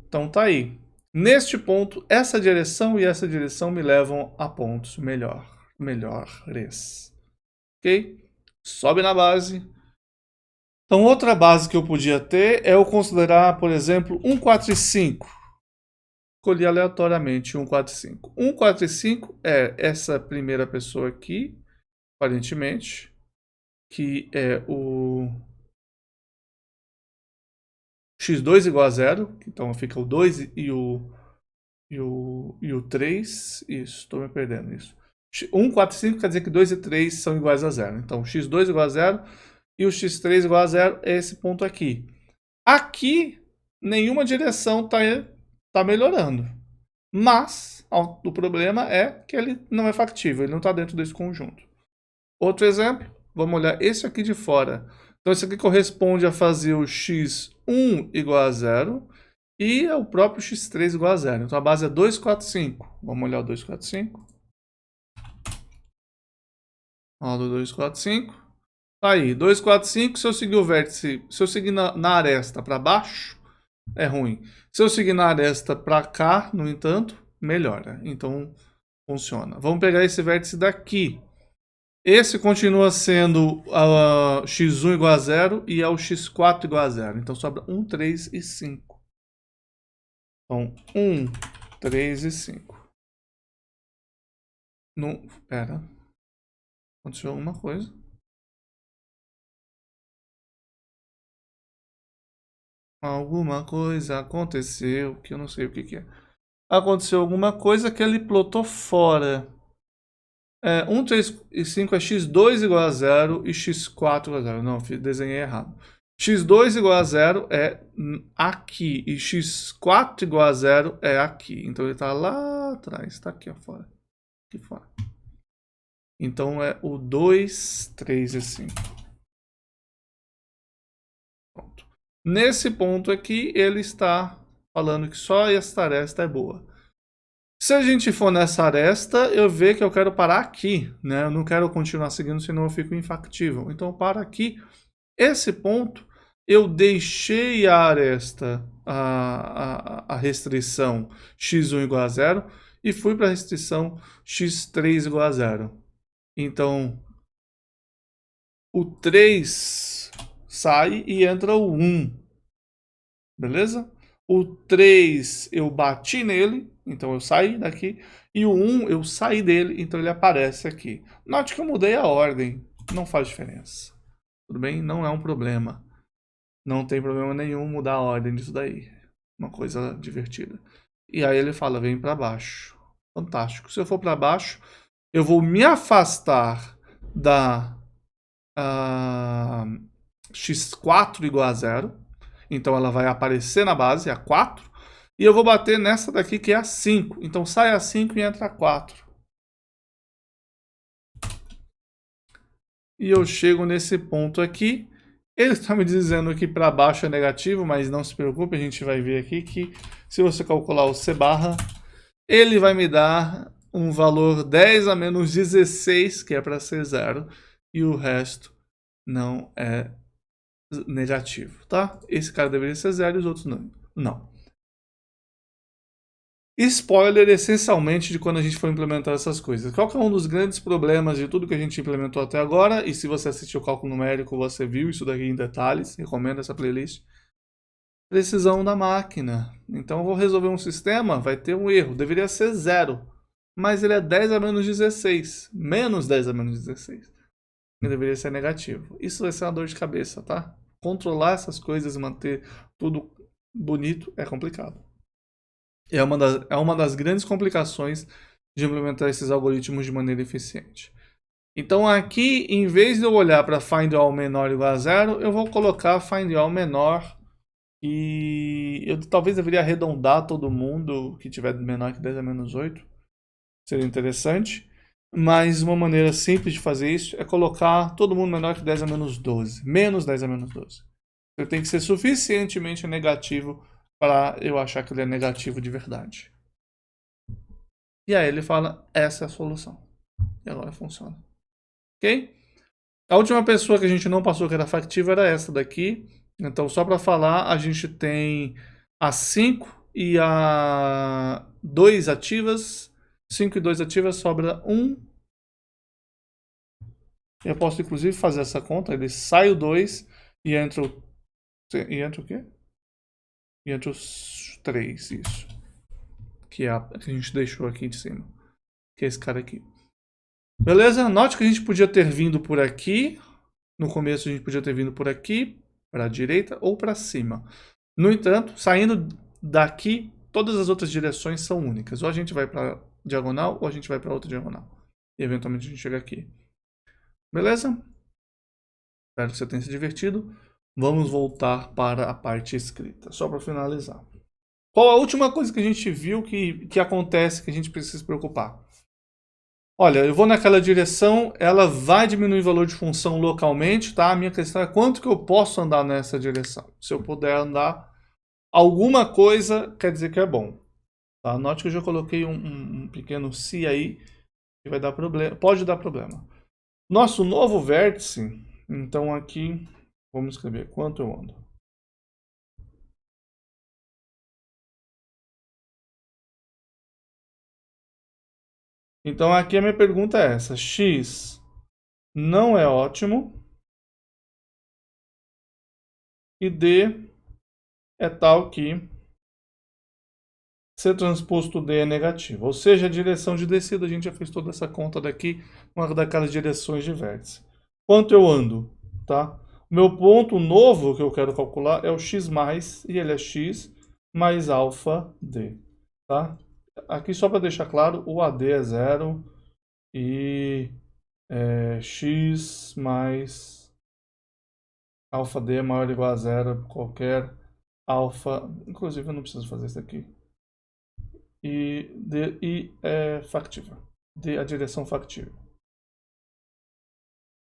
Então tá aí. Neste ponto, essa direção e essa direção me levam a pontos melhores. Ok? Sobe na base. Então, outra base que eu podia ter é eu considerar, por exemplo, 1, 4 e 5. Escolhi aleatoriamente 1, 4 e 5. 1, 4 e 5 é essa primeira pessoa aqui, aparentemente, que é o x2 igual a 0. Então, fica o 2 e o 3. Isso, estou me perdendo isso. 1, 4 e 5 quer dizer que 2 e 3 são iguais a 0. Então, x2 igual a 0 e o x3 igual a 0 é esse ponto aqui. Aqui, nenhuma direção está melhorando. Mas, o problema é que ele não é factível, ele não está dentro desse conjunto. Outro exemplo, vamos olhar esse aqui de fora. Então, esse aqui corresponde a fazer o x1 igual a 0 e o próprio x3 igual a 0. Então, a base é 2, 4, 5. Vamos olhar o 2, 4, 5. Olha o 2, 4, 5. Tá aí, 2, 4, 5. Se eu seguir o vértice, se eu seguir na aresta para baixo, é ruim. Se eu seguir na aresta para cá, no entanto, melhora. Então, funciona. Vamos pegar esse vértice daqui. Esse continua sendo x1 igual a 0 e é o x4 igual a 0. Então, sobra 1, 3 e 5. Então, 1, 3 e 5. Pera. Aconteceu alguma coisa. Alguma coisa aconteceu, que eu não sei o que é. Aconteceu alguma coisa que ele plotou fora. 1, 3 e 5 é x2 igual a 0 e x4 igual a 0. Não, desenhei errado. x2 igual a 0 é aqui e x4 igual a 0 é aqui. Então ele está lá atrás, está aqui fora. Aqui fora. Então é o 2, 3 e 5. Pronto. Nesse ponto aqui, ele está falando que só esta aresta é boa. Se a gente for nessa aresta, eu vejo que eu quero parar aqui, né? Eu não quero continuar seguindo, senão eu fico infactível. Então, eu paro aqui. Esse ponto, eu deixei a aresta, a restrição x1 igual a 0 e fui para a restrição x3 igual a 0. Então, o 3 sai e entra o 1. Beleza? O 3 eu bati nele, então eu saí daqui. E o 1 eu saí dele, então ele aparece aqui. Note que eu mudei a ordem, não faz diferença. Tudo bem? Não é um problema. Não tem problema nenhum mudar a ordem disso daí. Uma coisa divertida. E aí ele fala, vem para baixo. Fantástico. Se eu for para baixo, eu vou me afastar da x4 igual a 0. Então ela vai aparecer na base, a 4. E eu vou bater nessa daqui que é a 5. Então sai a 5 e entra a 4. E eu chego nesse ponto aqui. Ele está me dizendo que para baixo é negativo, mas não se preocupe, a gente vai ver aqui que se você calcular o C barra, ele vai me dar um valor 10 a menos 16, que é para ser 0. E o resto não é negativo, tá? Esse cara deveria ser 0 e os outros não. Spoiler, essencialmente, de quando a gente for implementar essas coisas. Qual que é um dos grandes problemas de tudo que a gente implementou até agora? E se você assistiu o cálculo numérico, você viu isso daqui em detalhes. Recomendo essa playlist. Precisão da máquina. Então eu vou resolver um sistema, vai ter um erro. Deveria ser 0. Mas ele é 10 a menos 16. Menos 10 a menos 16. Ele deveria ser negativo. Isso vai ser uma dor de cabeça, tá? Controlar essas coisas e manter tudo bonito é complicado. É uma das grandes complicações de implementar esses algoritmos de maneira eficiente. Então aqui, em vez de eu olhar para find all menor ou igual a 0, eu vou colocar find all menor e eu talvez deveria arredondar todo mundo que tiver menor que 10 a menos 8. Seria interessante. Mas uma maneira simples de fazer isso é colocar todo mundo menor que 10 a menos 12. Menos 10 a menos 12. Ele tem que ser suficientemente negativo para eu achar que ele é negativo de verdade. E aí ele fala, essa é a solução. E agora funciona. Ok? A última pessoa que a gente não passou que era factível era essa daqui. Então, só para falar, a gente tem a 5 e a 2 ativas. 5 e 2 ativas, sobra 1. Eu posso, inclusive, fazer essa conta. Ele sai o 2 e entra o... E entra o quê? E entra os 3, isso. Que é a que a gente deixou aqui de cima. Que é esse cara aqui. Beleza? Note que a gente podia ter vindo por aqui. No começo a gente podia ter vindo por aqui, para a direita ou para cima. No entanto, saindo daqui, todas as outras direções são únicas. Ou a gente vai para diagonal ou a gente vai para outra diagonal. E eventualmente a gente chega aqui. Beleza? Espero que você tenha se divertido. Vamos voltar para a parte escrita, só para finalizar. Qual a última coisa que a gente viu que acontece, que a gente precisa se preocupar? Olha, eu vou naquela direção, ela vai diminuir o valor de função localmente, tá? A minha questão é quanto que eu posso andar nessa direção. Se eu puder andar alguma coisa, quer dizer que é bom. Tá? Note que eu já coloquei um pequeno se aí, que vai dar problema, pode dar problema. Nosso novo vértice, então aqui, vamos escrever quanto eu ando. Então aqui a minha pergunta é essa, x não é ótimo e d é tal que C transposto D é negativo. Ou seja, a direção de descida, a gente já fez toda essa conta daqui, uma daquelas direções de vértice. Quanto eu ando? Tá? O meu ponto novo que eu quero calcular é o x+, e ele é x mais alfa D. Tá? Aqui só para deixar claro, o AD é 0 e x mais alfa D é maior ou igual a 0, qualquer alfa, inclusive eu não preciso fazer isso aqui. E é factível. D a direção factível.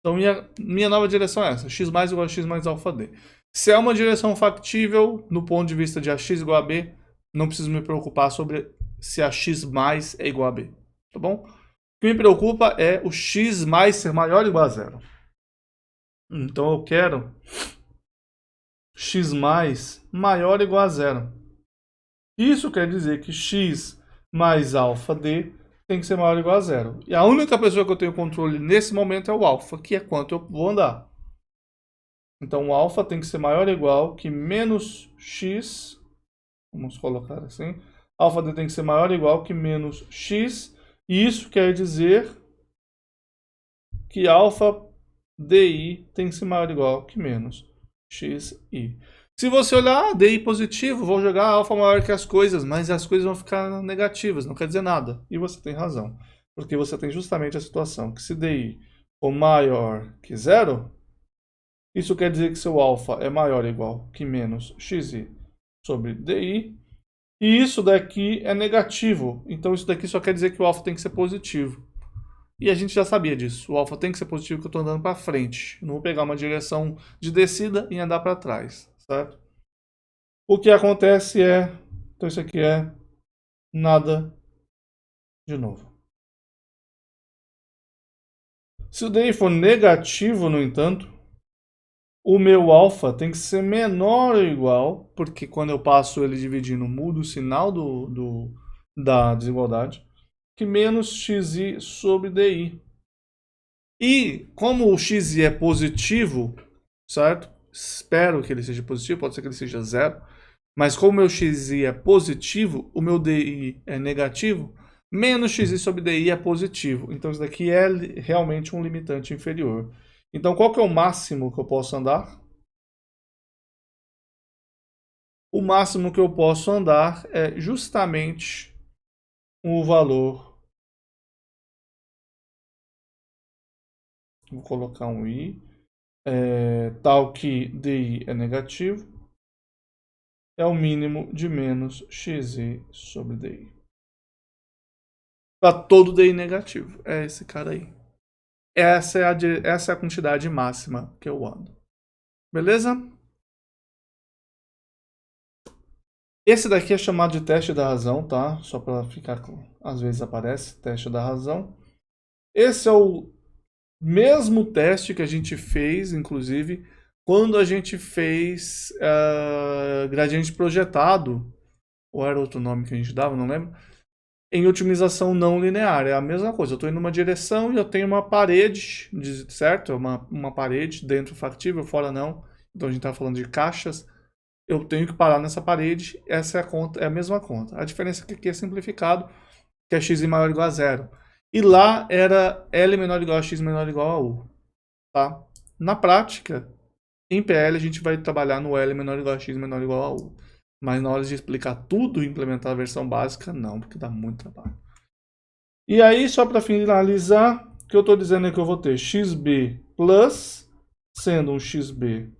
Então minha nova direção é essa, x mais igual a x mais alfa D. Se é uma direção factível, no ponto de vista de ax igual a b, não preciso me preocupar sobre se a x mais é igual a b, tá bom? O que me preocupa é o x mais ser maior ou igual a 0. Então eu quero x mais maior ou igual a 0. Isso quer dizer que x mais alfa d tem que ser maior ou igual a 0. E a única pessoa que eu tenho controle nesse momento é o alfa, que é quanto eu vou andar. Então o alfa tem que ser maior ou igual que menos x, vamos colocar assim, alfa d tem que ser maior ou igual que menos x, e isso quer dizer que alfa di tem que ser maior ou igual que menos xi. Se você olhar, DI positivo, vou jogar alfa maior que as coisas, mas as coisas vão ficar negativas, não quer dizer nada. E você tem razão, porque você tem justamente a situação que se DI for maior que 0, isso quer dizer que seu alfa é maior ou igual que menos xi sobre DI, e isso daqui é negativo, então isso daqui só quer dizer que o alfa tem que ser positivo. E a gente já sabia disso, o alfa tem que ser positivo que eu estou andando para frente, não vou pegar uma direção de descida e andar para trás. Certo? O que acontece é, então isso aqui é nada de novo. Se o DI for negativo, no entanto, o meu alfa tem que ser menor ou igual, porque quando eu passo ele dividindo, muda o sinal da desigualdade, que menos xi sobre di. E como o xi é positivo, certo? Espero que ele seja positivo, pode ser que ele seja zero. Mas como o meu xi é positivo, o meu di é negativo, menos xi sobre di é positivo. Então isso daqui é realmente um limitante inferior. Então qual que é o máximo que eu posso andar? O máximo que eu posso andar é justamente o valor. Vou colocar um i. Tal que di é negativo. É o mínimo de menos xi sobre di. Para todo di negativo. É esse cara aí. Essa é a quantidade máxima que eu ando. Beleza? Esse daqui é chamado de teste da razão, tá? Só para ficar claro. Às vezes aparece teste da razão. Esse é o mesmo teste que a gente fez, inclusive, quando a gente fez gradiente projetado, ou era outro nome que a gente dava, não lembro, em otimização não linear. É a mesma coisa, eu estou indo numa direção e eu tenho uma parede, certo? Uma parede, dentro factível, fora não. Então a gente está falando de caixas. Eu tenho que parar nessa parede, essa é a conta, é a mesma conta. A diferença é que aqui é simplificado, que é x maior ou igual a zero. E lá era L menor ou igual a x menor ou igual a U. Tá? Na prática, em PL a gente vai trabalhar no L menor ou igual a x menor ou igual a U. Mas na hora de explicar tudo e implementar a versão básica, não, porque dá muito trabalho. E aí, só para finalizar, o que eu estou dizendo é que eu vou ter xb plus, sendo um xb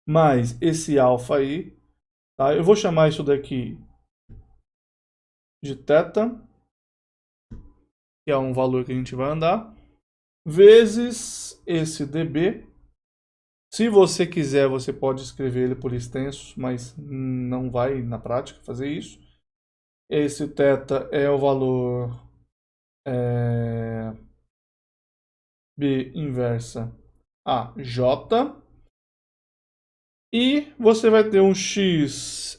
mais esse alfa aí. Tá? Eu vou chamar isso daqui de θ, que é um valor que a gente vai andar, vezes esse dB. Se você quiser, você pode escrever ele por extenso, mas não vai na prática fazer isso. Esse θ é o valor B inversa a J. E você vai ter um xn,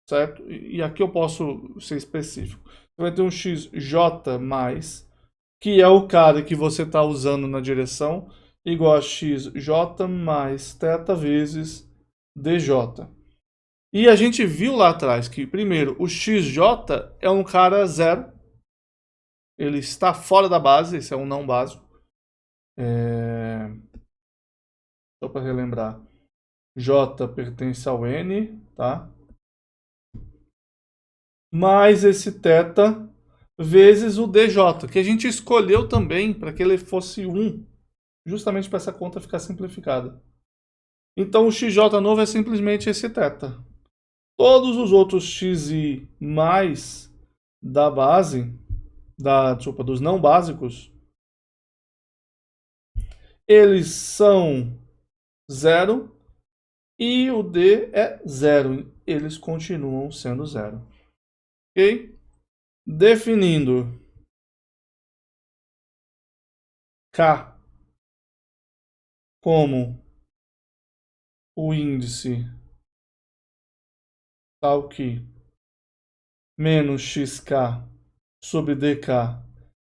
certo? E aqui eu posso ser específico. Você vai ter um xj mais, que é o cara que você está usando na direção, igual a xj mais θ vezes dj. E a gente viu lá atrás que, primeiro, o xj é um cara zero. Ele está fora da base, esse é um não básico. Só para relembrar. J pertence ao N, tá? Mais esse θ vezes o dj, que a gente escolheu também para que ele fosse 1, justamente para essa conta ficar simplificada. Então o xj novo é simplesmente esse θ. Todos os outros xi mais da base, desculpa, dos não básicos, eles são 0 e o d é 0. Eles continuam sendo 0. Ok? Definindo K como o índice tal que menos xk sobre dk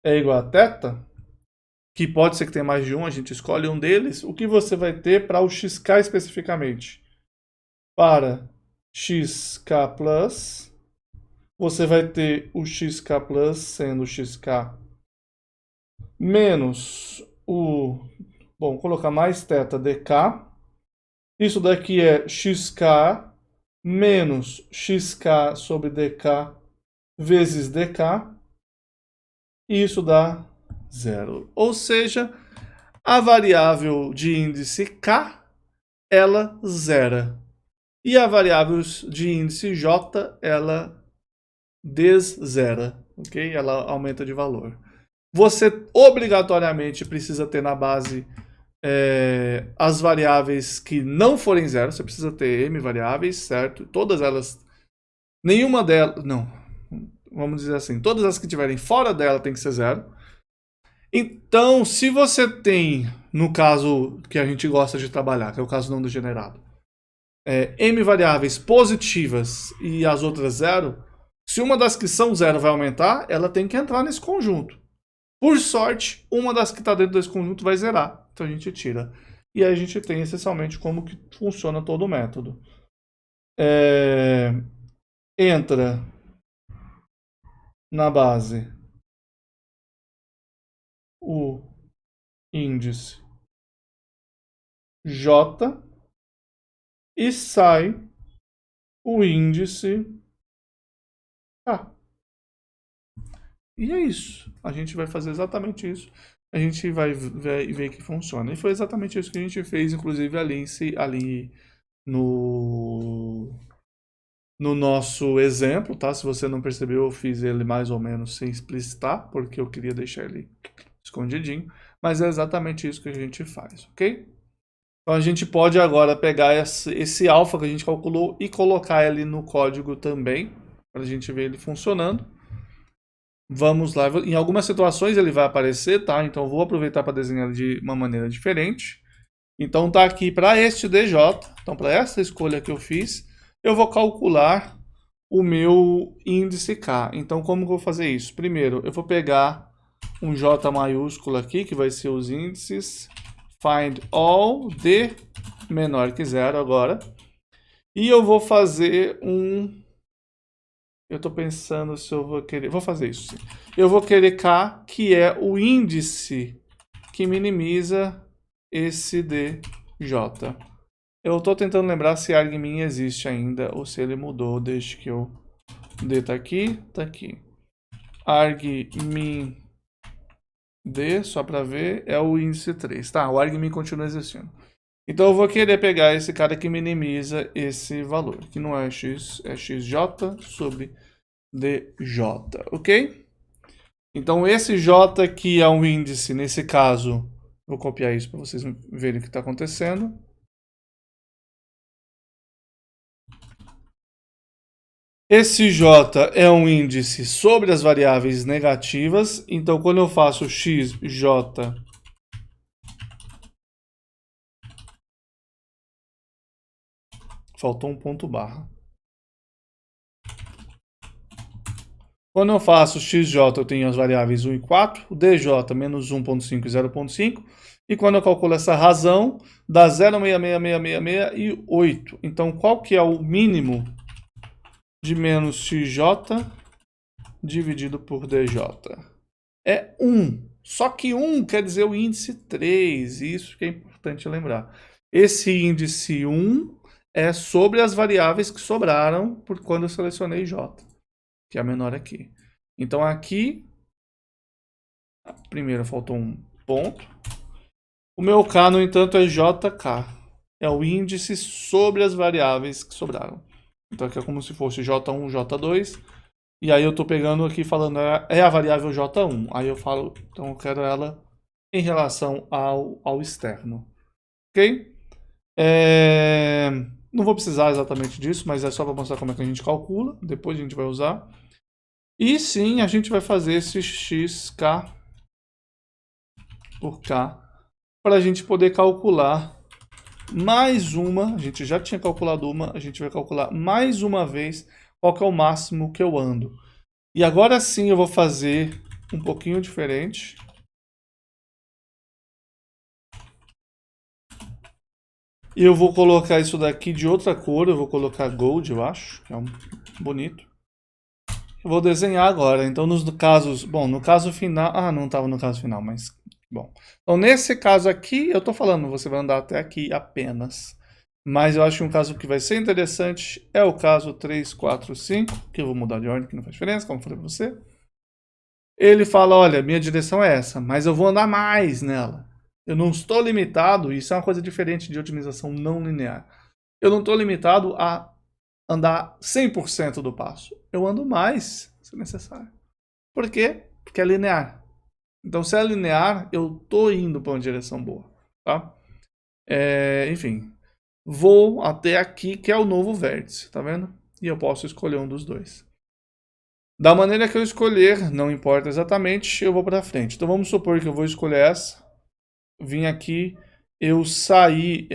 é igual a θ, que pode ser que tenha mais de um, a gente escolhe um deles, o que você vai ter para o xk especificamente? Para xk plus, você vai ter o xk plus sendo xk menos o... Bom, vou colocar mais θ dk. Isso daqui é xk menos xk sobre dk vezes dk. E isso dá 0. Ou seja, a variável de índice k, ela zera. E a variável de índice j, ela deszera. Ok? Ela aumenta de valor. Você obrigatoriamente precisa ter na base as variáveis que não forem zero. Você precisa ter m variáveis, certo? Todas elas, nenhuma delas, não, vamos dizer assim, todas as que tiverem fora dela tem que ser zero. Então, se você tem, no caso que a gente gosta de trabalhar, que é o caso não degenerado, m variáveis positivas e as outras zero, Se uma das que são 0 vai aumentar, ela tem que entrar nesse conjunto. Por sorte, uma das que está dentro desse conjunto vai zerar. Então a gente tira. E aí a gente tem essencialmente como que funciona todo o método. Entra na base o índice J e sai o índice K. E é isso. A gente vai fazer exatamente isso. A gente vai ver que funciona. E foi exatamente isso que a gente fez, inclusive ali no nosso exemplo, tá? Se você não percebeu, eu fiz ele mais ou menos sem explicitar, porque eu queria deixar ele escondidinho. Mas é exatamente isso que a gente faz, ok? Então a gente pode agora pegar esse alfa que a gente calculou e colocar ele no código também, para a gente ver ele funcionando. Vamos lá. Em algumas situações ele vai aparecer, tá? Então eu vou aproveitar para desenhar de uma maneira diferente. Então tá aqui para este DJ, então para essa escolha que eu fiz, eu vou calcular o meu índice K. Então como que eu vou fazer isso? Primeiro, eu vou pegar um J maiúsculo aqui, que vai ser os índices, find all de menor que 0 agora. E eu vou fazer eu estou pensando se eu vou querer... Vou fazer isso, sim. Eu vou querer K, que é o índice que minimiza esse DJ. Eu estou tentando lembrar se argmin existe ainda ou se ele mudou desde que eu... D tá aqui, tá aqui. Argmin D, só para ver, é o índice 3. Tá, o argmin continua existindo. Então eu vou querer pegar esse cara que minimiza esse valor, que não é x, é xj sobre dj, ok? Então esse j aqui é um índice, nesse caso, vou copiar isso para vocês verem o que está acontecendo. Esse j é um índice sobre as variáveis negativas, então quando eu faço xj, faltou um ponto barra. Quando eu faço xj, eu tenho as variáveis 1 e 4, o dj menos 1.5 e 0.5, e quando eu calculo essa razão, dá 0,66666 e 8. Então, qual que é o mínimo de menos xj dividido por dj? É 1. Só que 1 quer dizer o índice 3, isso que é importante lembrar. Esse índice 1 é sobre as variáveis que sobraram por quando eu selecionei j, que é a menor aqui. Então aqui, primeiro faltou um ponto. O meu k, no entanto, é jk. É o índice sobre as variáveis que sobraram. Então aqui é como se fosse j1, j2. E aí eu estou pegando aqui falando, é a variável j1. Aí eu falo, então eu quero ela em relação ao externo. Ok? Não vou precisar exatamente disso, mas é só para mostrar como é que a gente calcula. Depois a gente vai usar. E sim, a gente vai fazer esse xk por k para a gente poder calcular mais uma. A gente já tinha calculado uma, a gente vai calcular mais uma vez qual que é o máximo que eu ando. E agora sim eu vou fazer um pouquinho diferente. E eu vou colocar isso daqui de outra cor, eu vou colocar gold, eu acho, que é bonito. Eu vou desenhar agora, então nos casos, bom, no caso final, não estava no caso final, mas, bom. Então nesse caso aqui, eu estou falando, você vai andar até aqui apenas. Mas eu acho que um caso que vai ser interessante é o caso 3, 4, 5, que eu vou mudar de ordem, que não faz diferença, como eu falei para você. Ele fala, olha, minha direção é essa, mas eu vou andar mais nela. Eu não estou limitado, isso é uma coisa diferente de otimização não linear. Eu não estou limitado a andar 100% do passo. Eu ando mais, se necessário. Por quê? Porque é linear. Então, se é linear, eu estou indo para uma direção boa. Tá? Enfim, vou até aqui, que é o novo vértice, tá vendo? E eu posso escolher um dos dois. Da maneira que eu escolher, não importa exatamente, eu vou para frente. Então vamos supor que eu vou escolher essa, vim aqui, eu saí...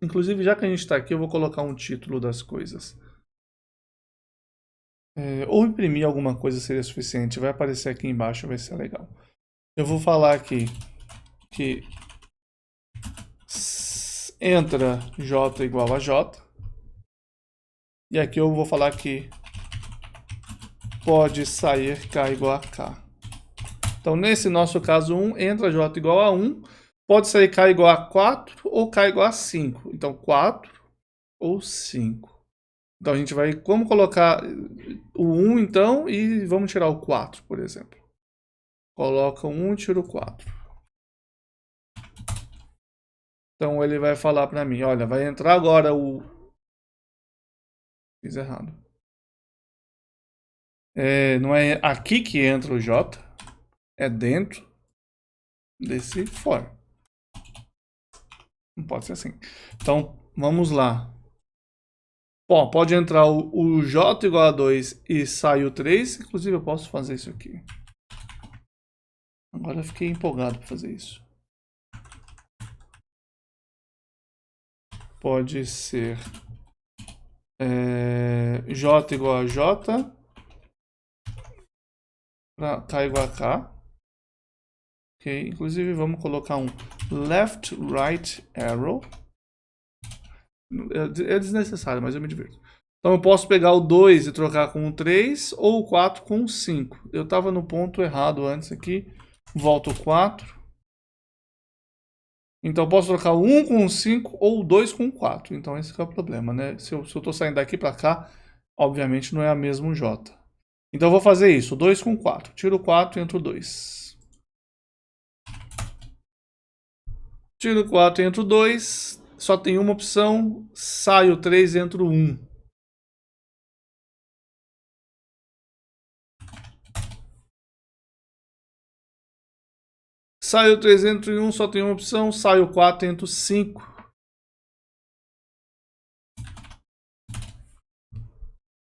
Inclusive, já que a gente está aqui, eu vou colocar um título das coisas. ou imprimir alguma coisa seria suficiente. Vai aparecer aqui embaixo, vai ser legal. Eu vou falar aqui que entra J igual a J. E aqui eu vou falar que pode sair K igual a K. Então, nesse nosso caso 1, entra J igual a 1. Pode sair K igual a 4 ou K igual a 5. Então, 4 ou 5. Então, a gente vai como colocar o 1, então, e vamos tirar o 4, por exemplo. Coloca o 1 e tira o 4. Então, ele vai falar para mim, olha, vai entrar agora o... Fiz errado. Não é aqui que entra o J, é dentro desse for. Não pode ser assim. Então, vamos lá. Bom, pode entrar o J igual a 2 e sai o 3. Inclusive, eu posso fazer isso aqui. Agora eu fiquei empolgado para fazer isso. Pode ser J igual a J para K igual a K. Ok, inclusive vamos colocar um left right arrow. É desnecessário, mas eu me divirto. Então eu posso pegar o 2 e trocar com o 3 ou o 4 com o 5. Eu estava no ponto errado antes aqui. Volto o 4. Então eu posso trocar o 1 com o 5 ou o 2 com o 4. Então esse é o problema, né? Se eu estou saindo daqui para cá, obviamente não é a mesma J. Então eu vou fazer isso, 2 com 4. Tiro o 4 e entro o 2. Tiro o 4 e entro o 2. Só tem uma opção. Saio o 3 e entro o 1. Saio o 3 e entro o 1. Só tem uma opção. Saio o 4 e entro o 5.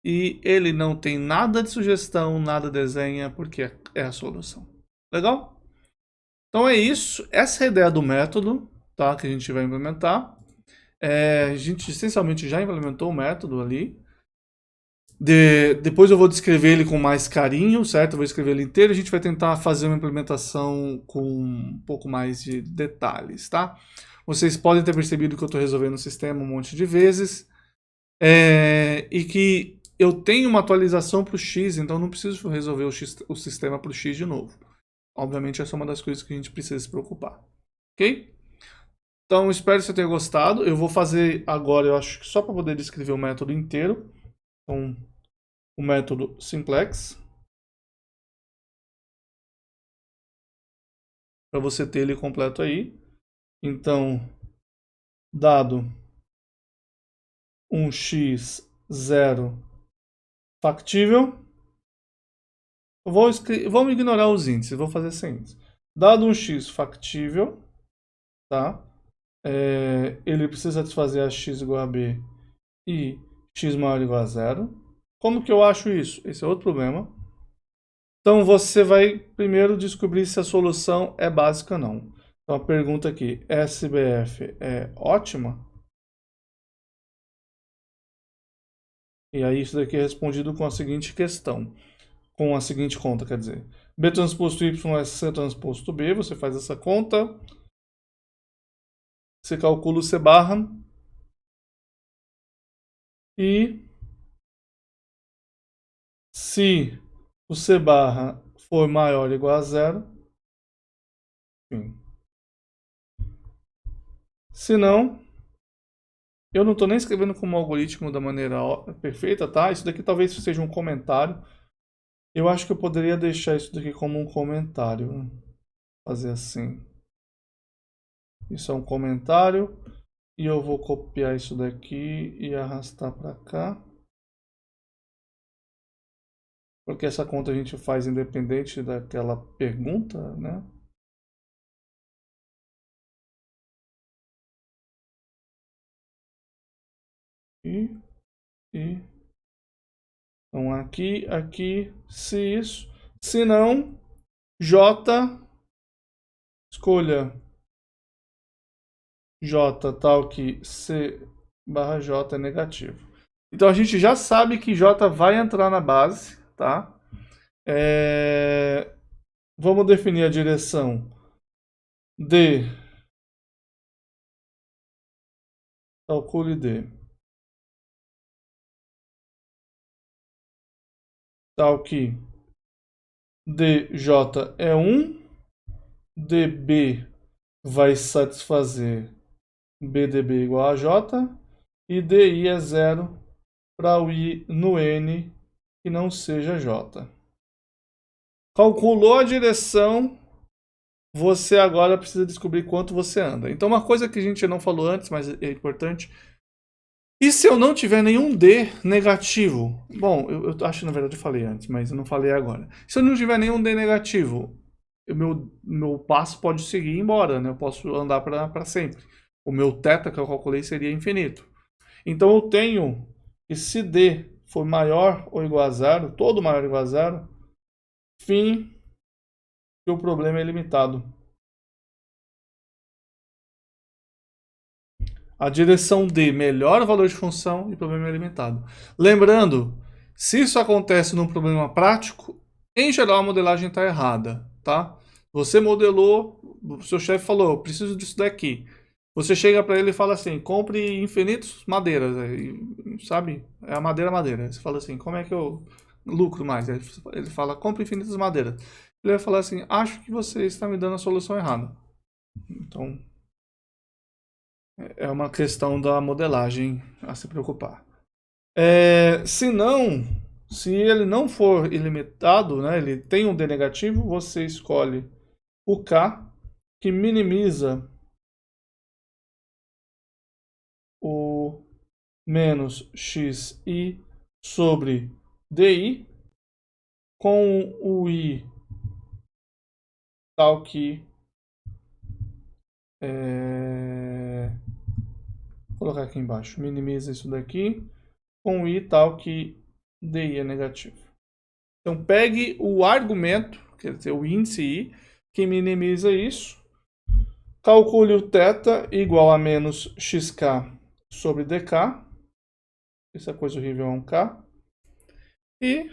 E ele não tem nada de sugestão, nada desenha, porque é a solução. Legal? Então é isso. Essa é a ideia do método, tá, que a gente vai implementar. A gente essencialmente já implementou o método ali. Depois eu vou descrever ele com mais carinho, certo? Eu vou escrever ele inteiro. A gente vai tentar fazer uma implementação com um pouco mais de detalhes, tá? Vocês podem ter percebido que eu estou resolvendo o sistema um monte de vezes. E que eu tenho uma atualização para o X, então não preciso resolver o sistema para o X de novo. Obviamente essa é uma das coisas que a gente precisa se preocupar. Ok? Então espero que você tenha gostado. Eu vou fazer agora, eu acho que só para poder descrever o método inteiro. Então, o método simplex. Para você ter ele completo aí. Então, dado um x0 factível, vamos ignorar os índices, vou fazer sem índice. Dado um x factível, tá? Ele precisa satisfazer a x igual a b e x maior ou igual a 0. Como que eu acho isso? Esse é outro problema. Então você vai primeiro descobrir se a solução é básica ou não. Então a pergunta aqui, SBF é ótima? E aí isso daqui é respondido com a seguinte questão, com a seguinte conta, quer dizer. B transposto Y é C transposto B, você faz essa conta, você calcula o C barra e se o C barra for maior ou igual a 0, enfim. Se não, eu não estou nem escrevendo como algoritmo da maneira perfeita, tá? Isso daqui talvez seja um comentário. Eu acho que eu poderia deixar isso daqui como um comentário. Fazer assim. Isso é um comentário. E eu vou copiar isso daqui e arrastar para cá. Porque essa conta a gente faz independente daquela pergunta, né? E então aqui, se isso. Se não, J, escolha J tal que C barra J é negativo. Então a gente já sabe que J vai entrar na base, tá? Vamos definir a direção D. Calcule D. Tal que DJ é 1, DB vai satisfazer BDB igual a J, e DI é 0 para o I no N que não seja J. Calculou a direção, você agora precisa descobrir quanto você anda. Então uma coisa que a gente não falou antes, mas é importante. E se eu não tiver nenhum D negativo? Bom, eu acho que na verdade eu falei antes, mas eu não falei agora. Se eu não tiver nenhum D negativo, o meu passo pode seguir embora, né? Eu posso andar para sempre. O meu θ que eu calculei seria infinito. Então eu tenho que se D for maior ou igual a zero, todo maior ou igual a zero, fim, que o problema é ilimitado. A direção D melhora o valor de função e o problema é ilimitado. Lembrando, se isso acontece num problema prático, em geral a modelagem está errada, tá? Você modelou, o seu chefe falou, preciso disso daqui. Você chega para ele e fala assim, compre infinitos madeiras, sabe? É a madeira. Você fala assim, como é que eu lucro mais? Ele fala, compre infinitas madeiras. Ele vai falar assim, acho que você está me dando a solução errada. Então, é uma questão da modelagem a se preocupar. Se ele não for ilimitado, né, ele tem um D negativo, você escolhe o K, que minimiza o menos xi sobre di, com o i tal que... vou colocar aqui embaixo, minimiza isso daqui, com o i tal que di é negativo. Então pegue o argumento, quer dizer, o índice i, que minimiza isso, calcule o θ igual a menos xk sobre dk, essa coisa horrível é um k, e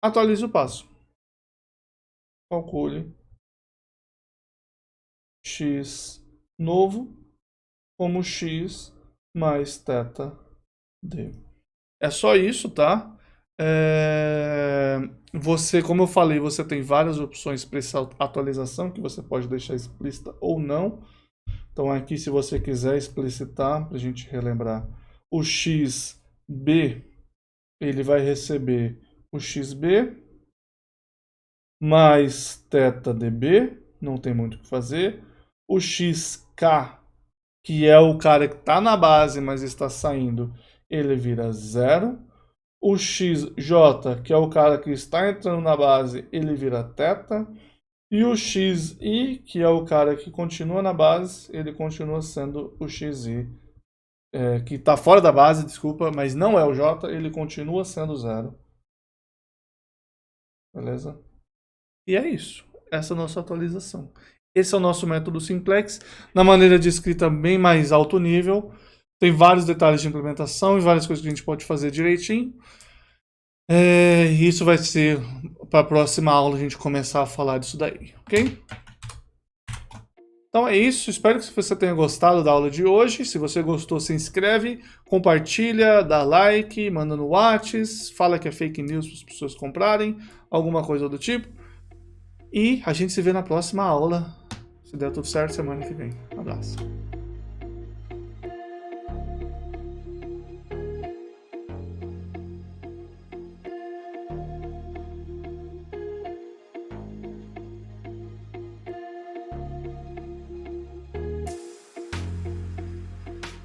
atualize o passo. Calcule x novo como x mais θd. É só isso, tá? Você, como eu falei, você tem várias opções para essa atualização que você pode deixar explícita ou não. Então aqui, se você quiser explicitar, para a gente relembrar, o xb, ele vai receber o xb mais θdb, não tem muito o que fazer. O xk, que é o cara que está na base, mas está saindo, ele vira 0. O xj, que é o cara que está entrando na base, ele vira θ. E o xi, que é o cara que continua na base, ele continua sendo o xi, que está fora da base, desculpa, mas não é o j, ele continua sendo 0. Beleza? E é isso. Essa é a nossa atualização. Esse é o nosso método simplex, na maneira de escrita bem mais alto nível. Tem vários detalhes de implementação e várias coisas que a gente pode fazer direitinho. Isso vai ser para a próxima aula a gente começar a falar disso daí, ok? Então é isso, espero que você tenha gostado da aula de hoje. Se você gostou, se inscreve, compartilha, dá like, manda no WhatsApp, fala que é fake news para as pessoas comprarem, alguma coisa do tipo. E a gente se vê na próxima aula, se der tudo certo, semana que vem. Um abraço.